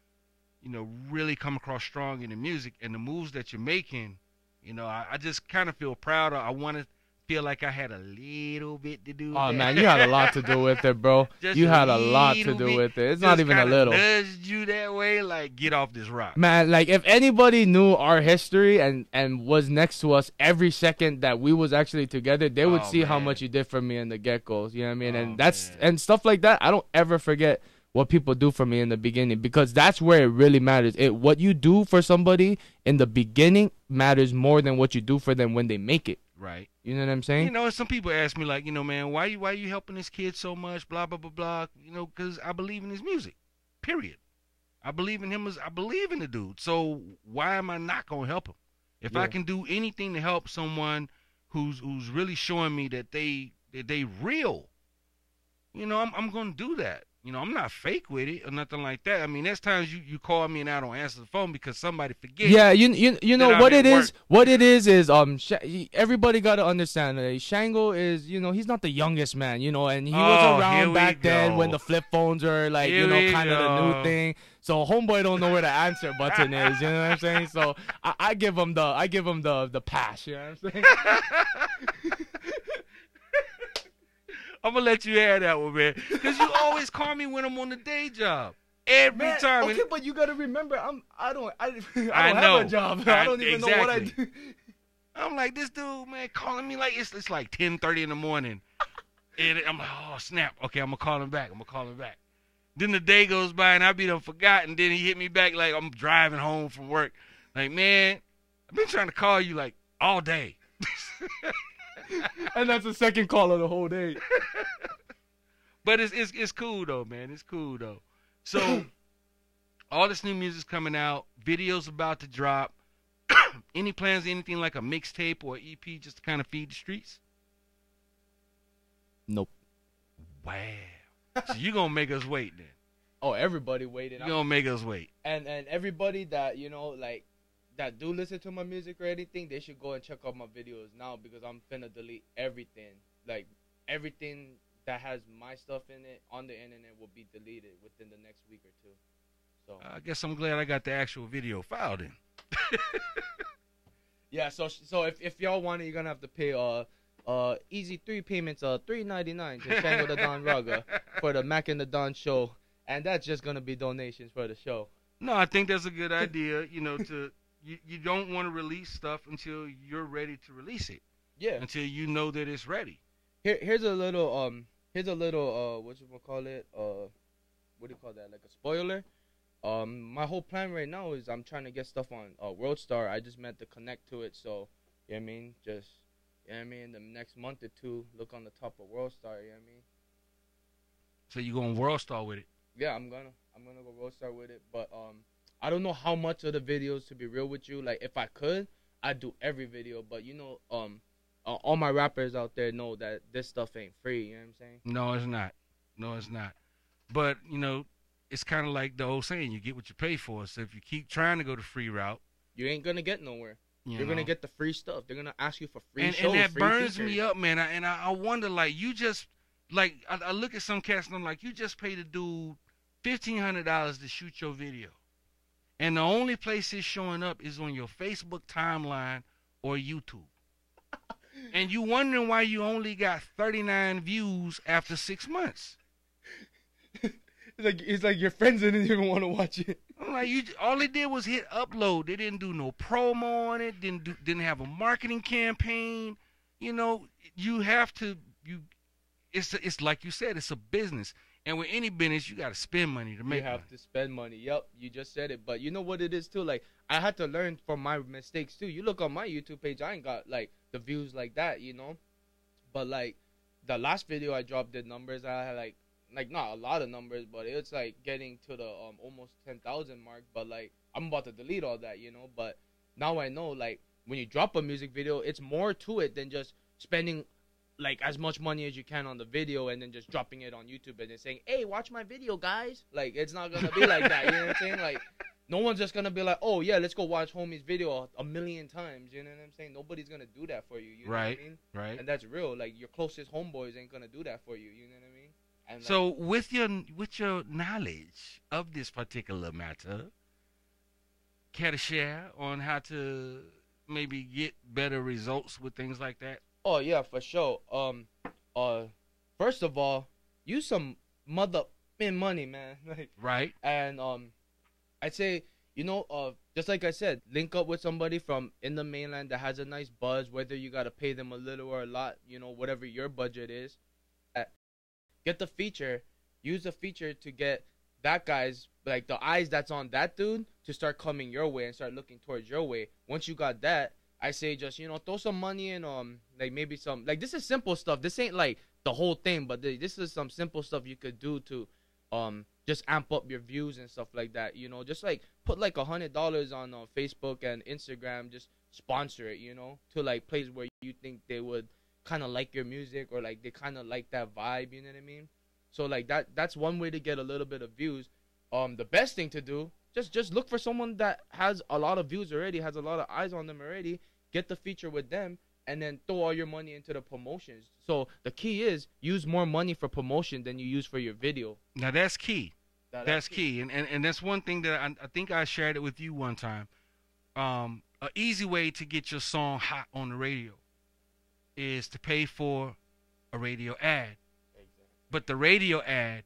you know, really come across strong in the music and the moves that you're making. You know, I just kind of feel proud. I want to feel like I had a little bit to do with it. Oh, man, you had a lot to do with it, bro. You had a lot to do with it. It's not even a little. Nudged you that way, like, get off this rock. Man, like, if anybody knew our history and was next to us every second that we was actually together, they would see how much you did for me in the get-go's, you know what I mean? And and stuff like that, I don't ever forget what people do for me in the beginning, because that's where it really matters. What you do for somebody in the beginning matters more than what you do for them when they make it. Right. You know what I'm saying? You know, and some people ask me, like, you know, man, why you helping this kid so much, blah, blah, blah, blah. You know, because I believe in his music, period. I believe in him I believe in the dude. So why am I not going to help him? If I can do anything to help someone who's really showing me that they real, you know, I'm going to do that. You know, I'm not fake with it or nothing like that. I mean, there's times you call me and I don't answer the phone because somebody forgets. Yeah, you know what it is. What it is everybody got to understand. Shango is, you know, he's not the youngest man, you know, and he was around back then when the flip phones were like, you know, kind of the new thing. So homeboy don't know where the answer button is. You know what I'm saying? So I give him the pass. You know what I'm saying? I'm gonna let you have that one, man, because you always call me when I'm on the day job. Every time. Okay, but you gotta remember, I don't have a job. I don't even know what I do. I'm like, this dude, man, calling me like it's like 10:30 in the morning, and I'm like, oh snap. Okay, I'm gonna call him back. Then the day goes by and I be done forgotten. Then he hit me back like I'm driving home from work. Like, man, I've been trying to call you like all day. And that's the second call of the whole day. But it's cool though, man. It's cool though. So all this new music's coming out. Videos about to drop. Any plans, anything like a mixtape or EP just to kind of feed the streets? Nope. Wow. So you gonna make us wait then? Oh, everybody waiting. You gonna make us wait? And everybody that, you know, like, that do listen to my music or anything, they should go and check out my videos now, because I'm finna delete everything. Like, everything that has my stuff in it on the internet will be deleted within the next week or two. So I guess I'm glad I got the actual video filed in. Yeah, so if y'all want it, you're gonna have to pay easy 3 payments, $3.99 to Shango the Don Raga for the Mac and the Don show, and that's just gonna be donations for the show. No, I think that's a good idea. You know, you don't want to release stuff until you're ready to release it. Yeah. Until you know that it's ready. Here's a little what you gonna call it? What do you call that? Like a spoiler. My whole plan right now is I'm trying to get stuff on World Star. I just meant to connect to it, so you know what I mean? Just, you know what I mean, the next month or two, look on the top of World Star, you know what I mean? So you going World Star with it? Yeah, I'm gonna go World Star with it, but I don't know how much of the videos, to be real with you. Like, if I could, I'd do every video, but you know, all my rappers out there know that this stuff ain't free, you know what I'm saying? No, it's not. But, you know, it's kind of like the old saying, you get what you pay for. So if you keep trying to go the free route, you ain't going to get nowhere. You're going to get the free stuff. They're going to ask you for free shows, and that free burns features. me up, man. I wonder, like, you just, like, I look at some cats and I'm like, you just paid a dude $1,500 to shoot your video. And the only place it's showing up is on your Facebook timeline or YouTube. And you wondering why you only got 39 views after 6 months. It's like your friends didn't even want to watch it. I'm like, all they did was hit upload. They didn't do no promo on it. Didn't have a marketing campaign. You know, you have to it's like you said, it's a business. And with any business, you got to spend money to make money. You have to spend money. Yep, you just said it. But you know what it is, too? Like, I had to learn from my mistakes, too. You look on my YouTube page, I ain't got, like, the views like that, you know? But, like, the last video I dropped did numbers. I had, like not a lot of numbers, but it's, like, getting to the almost 10,000 mark. But, like, I'm about to delete all that, you know? But now I know, like, when you drop a music video, it's more to it than just spending like as much money as you can on the video and then just dropping it on YouTube and then saying, hey, watch my video, guys. Like, it's not gonna be like that. You know what I'm saying? Like, no one's just gonna be like, oh yeah, let's go watch homie's video a million times. You know what I'm saying? Nobody's gonna do that for you. You know what I mean? Right. And that's real. Like, your closest homeboys ain't gonna do that for you. You know what I mean? And so with your knowledge of this particular matter, care to share on how to maybe get better results with things like that? Oh yeah, for sure. First of all, use some mother money, man. Like, right. And I'd say, you know, just like I said, link up with somebody from in the mainland that has a nice buzz. Whether you gotta pay them a little or a lot, you know, whatever your budget is. Get the feature. Use the feature to get that guy's, like, the eyes that's on that dude to start coming your way and start looking towards your way. Once you got that, I say just, you know, throw some money in, like maybe some, like, this is simple stuff. This ain't like the whole thing, but this is some simple stuff you could do to, just amp up your views and stuff like that. You know, just like put like $100 on Facebook and Instagram, just sponsor it, you know, to like places where you think they would kind of like your music or like they kind of like that vibe. You know what I mean? So like that's one way to get a little bit of views. The best thing to do, just look for someone that has a lot of views already, has a lot of eyes on them already. Get the feature with them, and then throw all your money into the promotions. So the key is use more money for promotion than you use for your video. Now that's key. That's key. And that's one thing that I think I shared it with you one time. An easy way to get your song hot on the radio is to pay for a radio ad. Exactly. But the radio ad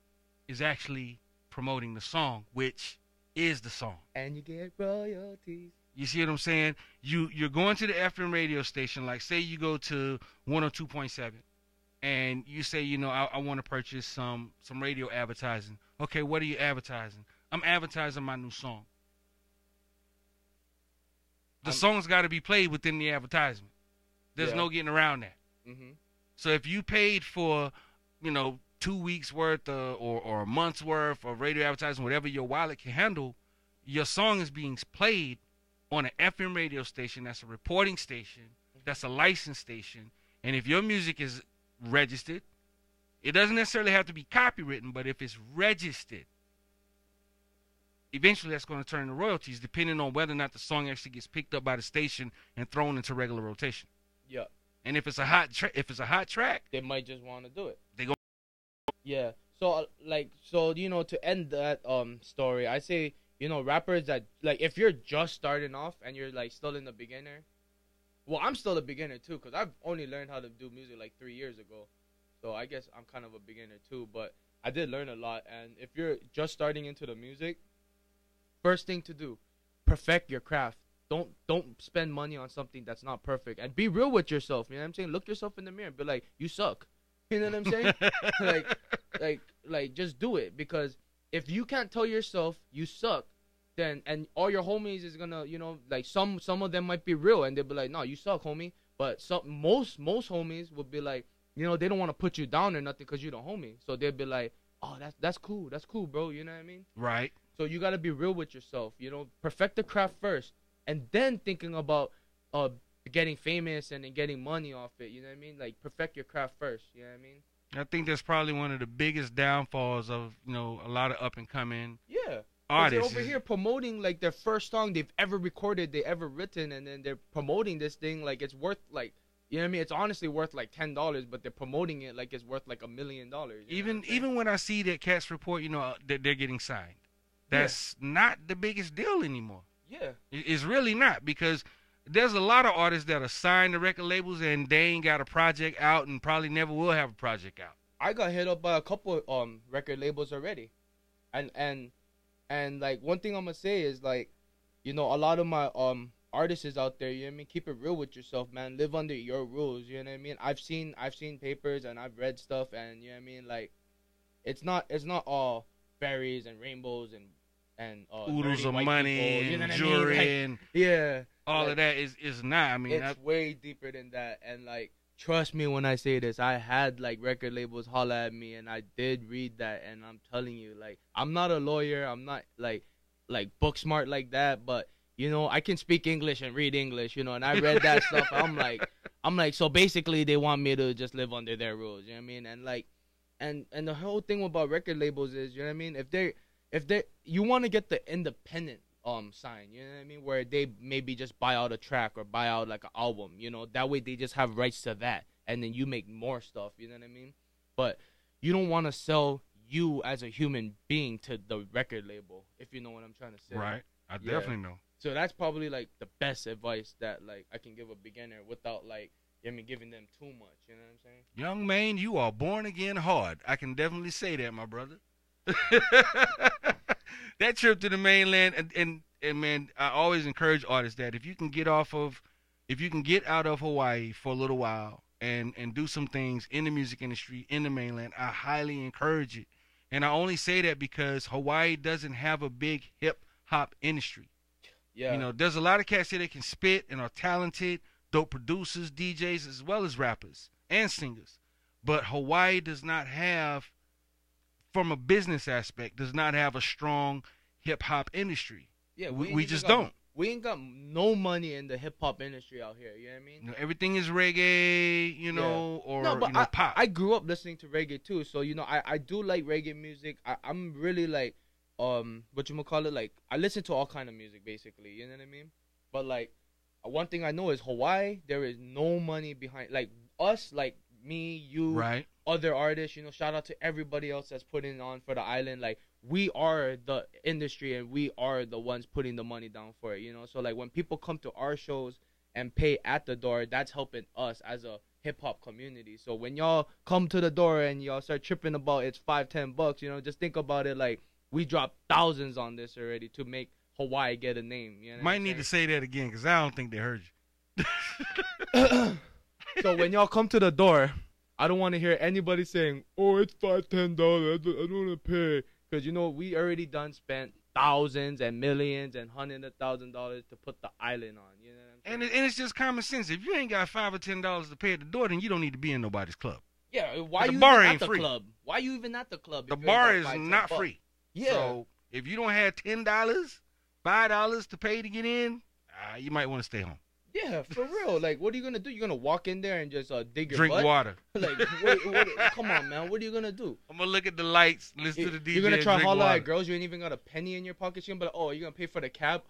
is actually promoting the song, which is the song. And you get royalties. You see what I'm saying? You're going to the FM radio station, like say you go to 102.7, and you say, you know, I want to purchase some radio advertising. Okay, what are you advertising? I'm advertising my new song. The song's got to be played within the advertisement. There's no getting around that. Mm-hmm. So if you paid for, you know, 2 weeks worth or a month's worth of radio advertising, whatever your wallet can handle, your song is being played on an FM radio station that's a reporting station, that's a licensed station, and if your music is registered, it doesn't necessarily have to be copywritten, but if it's registered, eventually that's going to turn into royalties, depending on whether or not the song actually gets picked up by the station and thrown into regular rotation. Yeah. And if it's a hot track, they might just want to do it. They go. Yeah. So you know, to end that story, I say, you know, rappers that, like, if you're just starting off and you're, like, still in the beginner. Well, I'm still a beginner, too, because I've only learned how to do music, like, 3 years ago. So I guess I'm kind of a beginner, too. But I did learn a lot. And if you're just starting into the music, first thing to do, perfect your craft. Don't spend money on something that's not perfect. And be real with yourself, you know what I'm saying? Look yourself in the mirror and be like, you suck. You know what I'm saying? like, just do it. Because if you can't tell yourself you suck, then, and all your homies is gonna, you know, like some of them might be real and they'll be like, no, you suck, homie. But most homies will be like, you know, they don't want to put you down or nothing because you're the homie. So they'll be like, oh, that's cool, bro. You know what I mean? Right. So you gotta be real with yourself. You know, perfect the craft first, and then thinking about getting famous and then getting money off it. You know what I mean? Like, perfect your craft first. You know what I mean? I think that's probably one of the biggest downfalls of, you know, a lot of up and coming. Yeah. Artists they're over here promoting like their first song they've ever recorded, they ever written, and then they're promoting this thing like it's worth, like, you know what I mean? It's honestly worth like $10, but they're promoting it like it's worth like $1 million. Even when I see that cats report, you know, that they're getting signed, that's not the biggest deal anymore. Yeah, it's really not, because there's a lot of artists that are signed to record labels and they ain't got a project out and probably never will have a project out. I got hit up by a couple record labels already, and like, one thing I'm gonna say is, like, you know, a lot of my artists out there, you know what I mean? Keep it real with yourself, man. Live under your rules, you know what I mean? I've seen papers and I've read stuff, and you know what I mean, like it's not all fairies and rainbows and oodles of money people, you know and what jewelry I mean? and yeah, all of that is not. I mean, it's way deeper than that. And like, trust me when I say this, I had like record labels holla at me, and I did read that, and I'm telling you, like, I'm not a lawyer, I'm not like book smart like that, but you know, I can speak English and read English, you know, and I read that stuff. I'm like, so basically they want me to just live under their rules, you know what I mean? And like, and the whole thing about record labels is, you know what I mean? If they you want to get the independent sign, you know what I mean, where they maybe just buy out a track or buy out like an album, you know, that way they just have rights to that, and then you make more stuff, you know what I mean? But you don't want to sell you as a human being to the record label, if you know what I'm trying to say. Right. I definitely know. So that's probably like the best advice that like I can give a beginner without like giving them too much, you know what I'm saying? Young man, you are born again hard. I can definitely say that, my brother. That trip to the mainland, and man, I always encourage artists that if you can get out of Hawaii for a little while and do some things in the music industry in the mainland, I highly encourage it. And I only say that because Hawaii doesn't have a big hip hop industry. Yeah. You know, there's a lot of cats here that can spit and are talented, dope producers, DJs, as well as rappers and singers. But Hawaii does not have, from a business aspect, does not have a strong hip-hop industry. Yeah, we just don't. We ain't got no money in the hip-hop industry out here, you know what I mean? You know, everything is reggae, you know, or pop. I grew up listening to reggae too, so, you know, I do like reggae music. I'm really like, whatchamacallit, like, I listen to all kind of music, basically, you know what I mean? But, like, one thing I know is Hawaii, there is no money behind, like, us, like, me, you, right, other artists, you know, shout out to everybody else that's putting on for the island. Like, we are the industry and we are the ones putting the money down for it, you know? So, like, when people come to our shows and pay at the door, that's helping us as a hip-hop community. So when y'all come to the door and y'all start tripping about it's $5-10, you know, just think about it like we dropped thousands on this already to make Hawaii get a name. You know Might need to say that again because I don't think they heard you. So when y'all come to the door, I don't want to hear anybody saying, oh, it's $5-10, I don't want to pay. Because, you know, we already spent thousands and millions and $100,000 to put the island on. You know what I'm saying? And it's just common sense. If you ain't got $5 or $10 to pay at the door, then you don't need to be in nobody's club. Yeah, why you the bar even ain't at the free. club? Why you even at the club? The bar is not free. Yeah. So if you don't have $10, $5 to pay to get in, you might want to stay home. Yeah, for real. Like, what are you going to do? You're going to walk in there and just dig your Drink butt? water. Like, come on, man. What are you going to do? I'm going to look at the lights, listen to the DJ, you're going to try to holler water. at girls. You ain't even got a penny in your pocket. You're going to be like, oh, you're going to pay for the cab?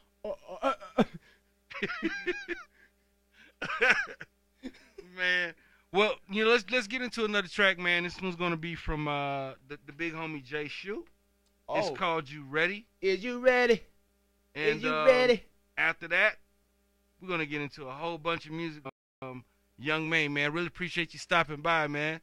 Man. Well, you know, let's get into another track, man. This one's going to be from the big homie Jay Shu. Oh. It's called You Ready? Is you ready? And, Is you ready? After that, we're going to get into a whole bunch of music. Young man, really appreciate you stopping by, man.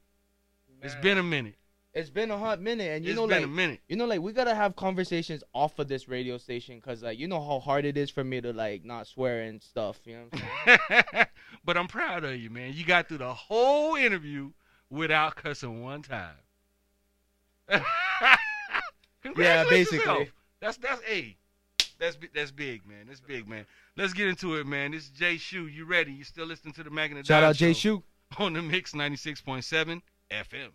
It's been a minute. It's been a hot minute. And, It's been a minute. You know, like, we got to have conversations off of this radio station because, like, you know how hard it is for me to, like, not swear and stuff. You know what I'm saying? But I'm proud of you, man. You got through the whole interview without cussing one time. Yeah, basically. Yourself. That's big, man. That's big, man. Let's get into it, man. This is Jay Shu. You ready? You still listening to the Macanddadonshow? Shout out Jay Shu. On the Mix 96.7 FM.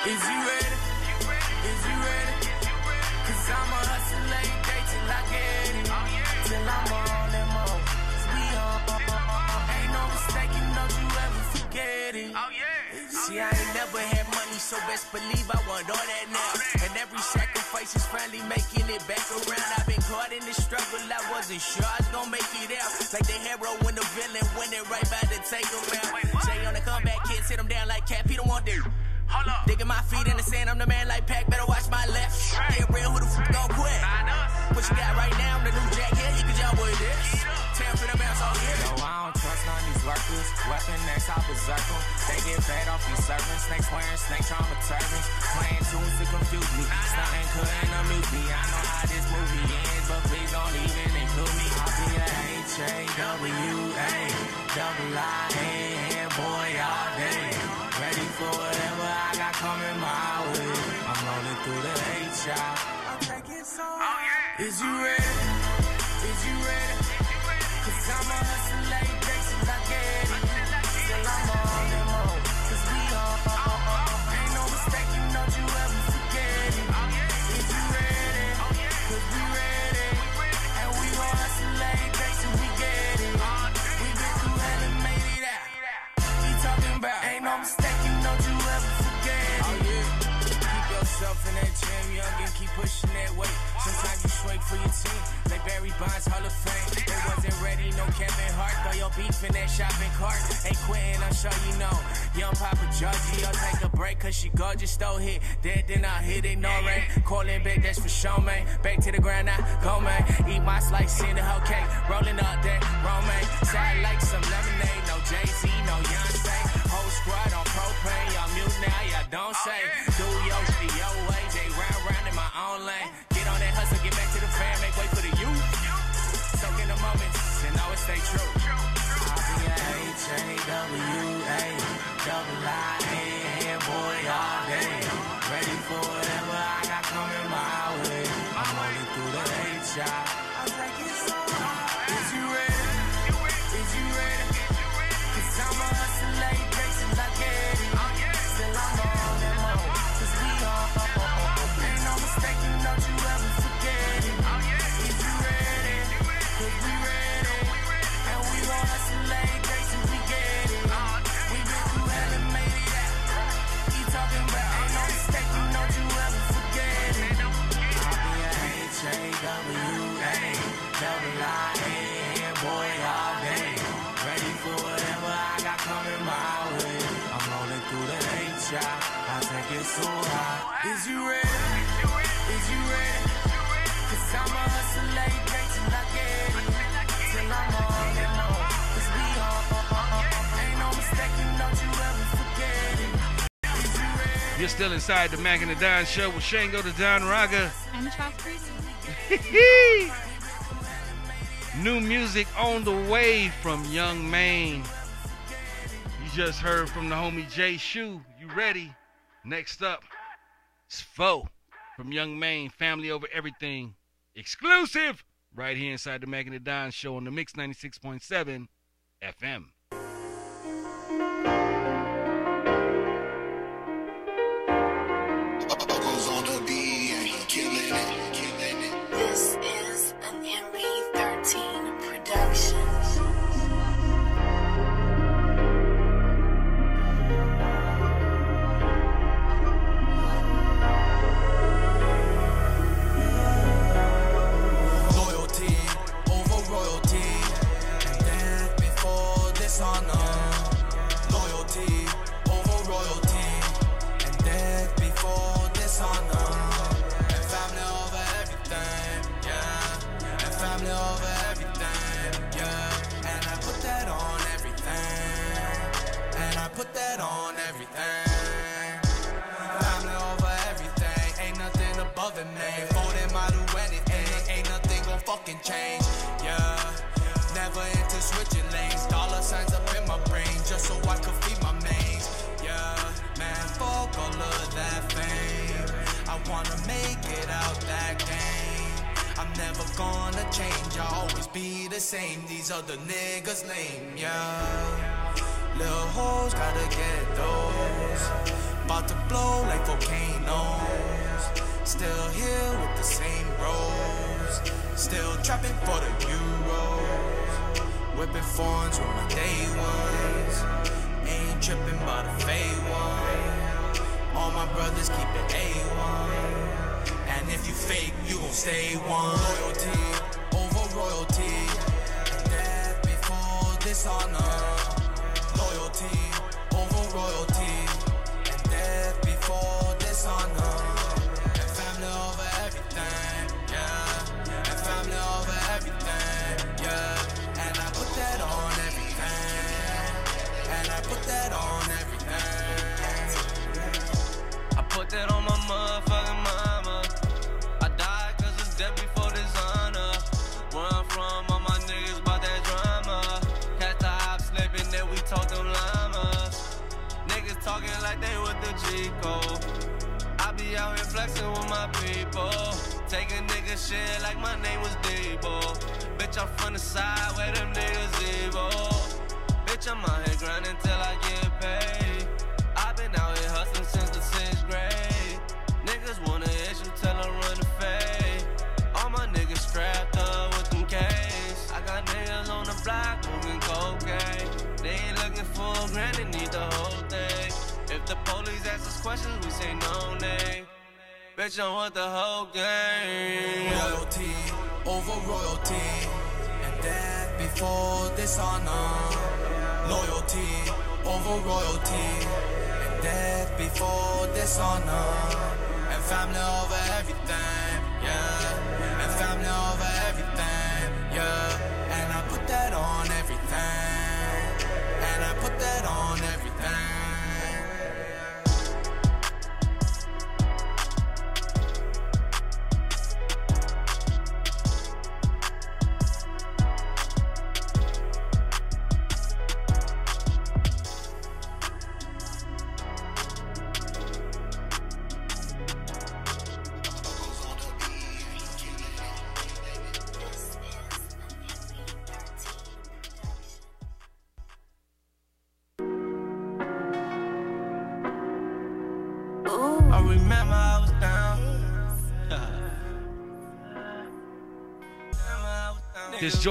Is you ready? Is you ready? Cause I'ma hustle late day till I get it. Till I'm all in more. We on. Ain't no mistaking, don't you ever forget it. See, I ain't never had money, so best believe I want all that now. And every sacrifice is finally making it back around. I've been caught in the struggle, I wasn't sure I was gonna make it out. Like the hero and the villain, winning right by to take him out. Jay on the comeback, kids hit him down like Cap, he don't want this. Digging my feet in the sand, I'm the man like Pac, better watch my left. Get real, who the fuck gon' quit? What you got right now, the new jack here, you can jump with this. 10 for the bounce all here. No, I don't trust none of these workers. Weapon next, I berserker. They get fed off these servants. Snakes wearing snake trauma turbans. Playing tunes to confuse me. Stunting couldn't amuse me. I know how this movie ends, but please don't even include me. I'll be a H-A-W-A, double I-A, boy all day. Ready for whatever I got coming my way. I'm rolling through the H-I. Is you ready? Is you ready? Cause I'm a hustle late day till I get it. Till I'm on them all. Cause we all ain't no mistake, you know you ever forget it. Is you ready? Cause we ready. And we gon' hustle late day till we get it. We been through hell and made it out. We talking about ain't no mistake, you know you ever forget it. Oh yeah. Keep yourself in that gym, young, and keep pushing that weight. Sometimes you sway for your team. They Barry Bonds Hall of Fame. They wasn't ready, no Kevin Hart. Throw your beef in that shopping cart. Ain't quitting, I'm sure you know. Young Papa Georgie, I'll take a break, cause she gorgeous, still hit. Dead, then I hit it, no rain. Calling back, that's for sure, man. Back to the ground, now go, man. Eat my slice, in the whole cake. Rolling up that romaine. Side like some lemonade. No Jay-Z, no Beyonce. Whole squad on propane. Y'all mute now, y'all don't say. Do your shit your way. J round in my own lane. Get on that hustle, get back to the fam, make way for the youth. Soak in the moments and always stay true. I'll be a H-A-W-A, double I-A, boy all day. Ready for whatever I got coming my way. I'm rolling through the H-I. Is you ready? Is you ready? Cause I'm a hustle late day till I get it. Till I'm on them all. Cause we all ain't no mistake, you know you ever forget it. Is you ready? Cause we ready. And we gon' hustle late day till we get it. We been through hell and made it out. He talking about ain't no mistake, you know you ever forget it. I'll be a H-A-W-A, double I-A, boy all day. Ready for whatever I got coming my way. I'm rolling through the H-I. I take it so high. Is you ready? Is you ready? Cause I'm a hustle late day till I get it. Till I'm on them all. Cause we all ain't no mistake, you know you ever forget it. Is you ready? You're still inside the Mac and the Don Show with Shango the Don Raga. And Charles Priest. New music on the way from Young Maine. You just heard from the homie Jay Shu. You ready? Next up, it's Foe from Young Maine. Family over everything. Exclusive. Right here inside the Mac and the Don Show on the Mix 96.7 FM. This is an MB13 production. Loyalty over royalty, and death before dishonor. Loyalty over royalty, and death before dishonor. And family over everything, yeah. And family over everything, yeah. And I put that on everything. And I put that on everything. Family over everything, ain't nothing above it, man. For them I do anything, ain't nothing gon' fucking change, yeah. Never into switching lanes, dollar signs up in my brain, just so I could feed my mains, yeah. Man, fuck all of that fame, I wanna make it out that game. I'm never gonna change, I'll always be the same. These other niggas lame, yeah. Little hoes gotta get those. About to blow like volcanoes. Still here with the same bros. Still trapping for the euros. Whipping foreigns with my day ones. Ain't tripping by the fade one. All my brothers keep it A1. And if you fake, you gon' stay one. Loyalty over royalty. Death before dishonor. Loyalty over royalty. And death it on my motherfucking mama. I died cause it's death before dishonor. Where I'm from, all my niggas bout that drama. Catch the hop slipping, then we talk them llamas. Niggas talking like they with the G-code. I be out here flexing with my people. Take a nigga shit like my name was Debo. Bitch, I'm from the side where them niggas evil. Bitch, I'm out here grinding till I get paid. I've been out here hustling since the 6th grade. Niggas wanna issue, tell them run the fade. All my niggas strapped up with them K's. I got niggas on the block moving cocaine. They ain't looking for a grand, they need the whole thing. If the police ask us questions, we say no name. Bitch, I want the whole game. Loyalty over royalty, and death before dishonor. Loyalty over royalty, and death before dishonor. And family over everything, yeah. And family over everything, yeah. And I put that on everything. And I put that on everything. I remember I was down. This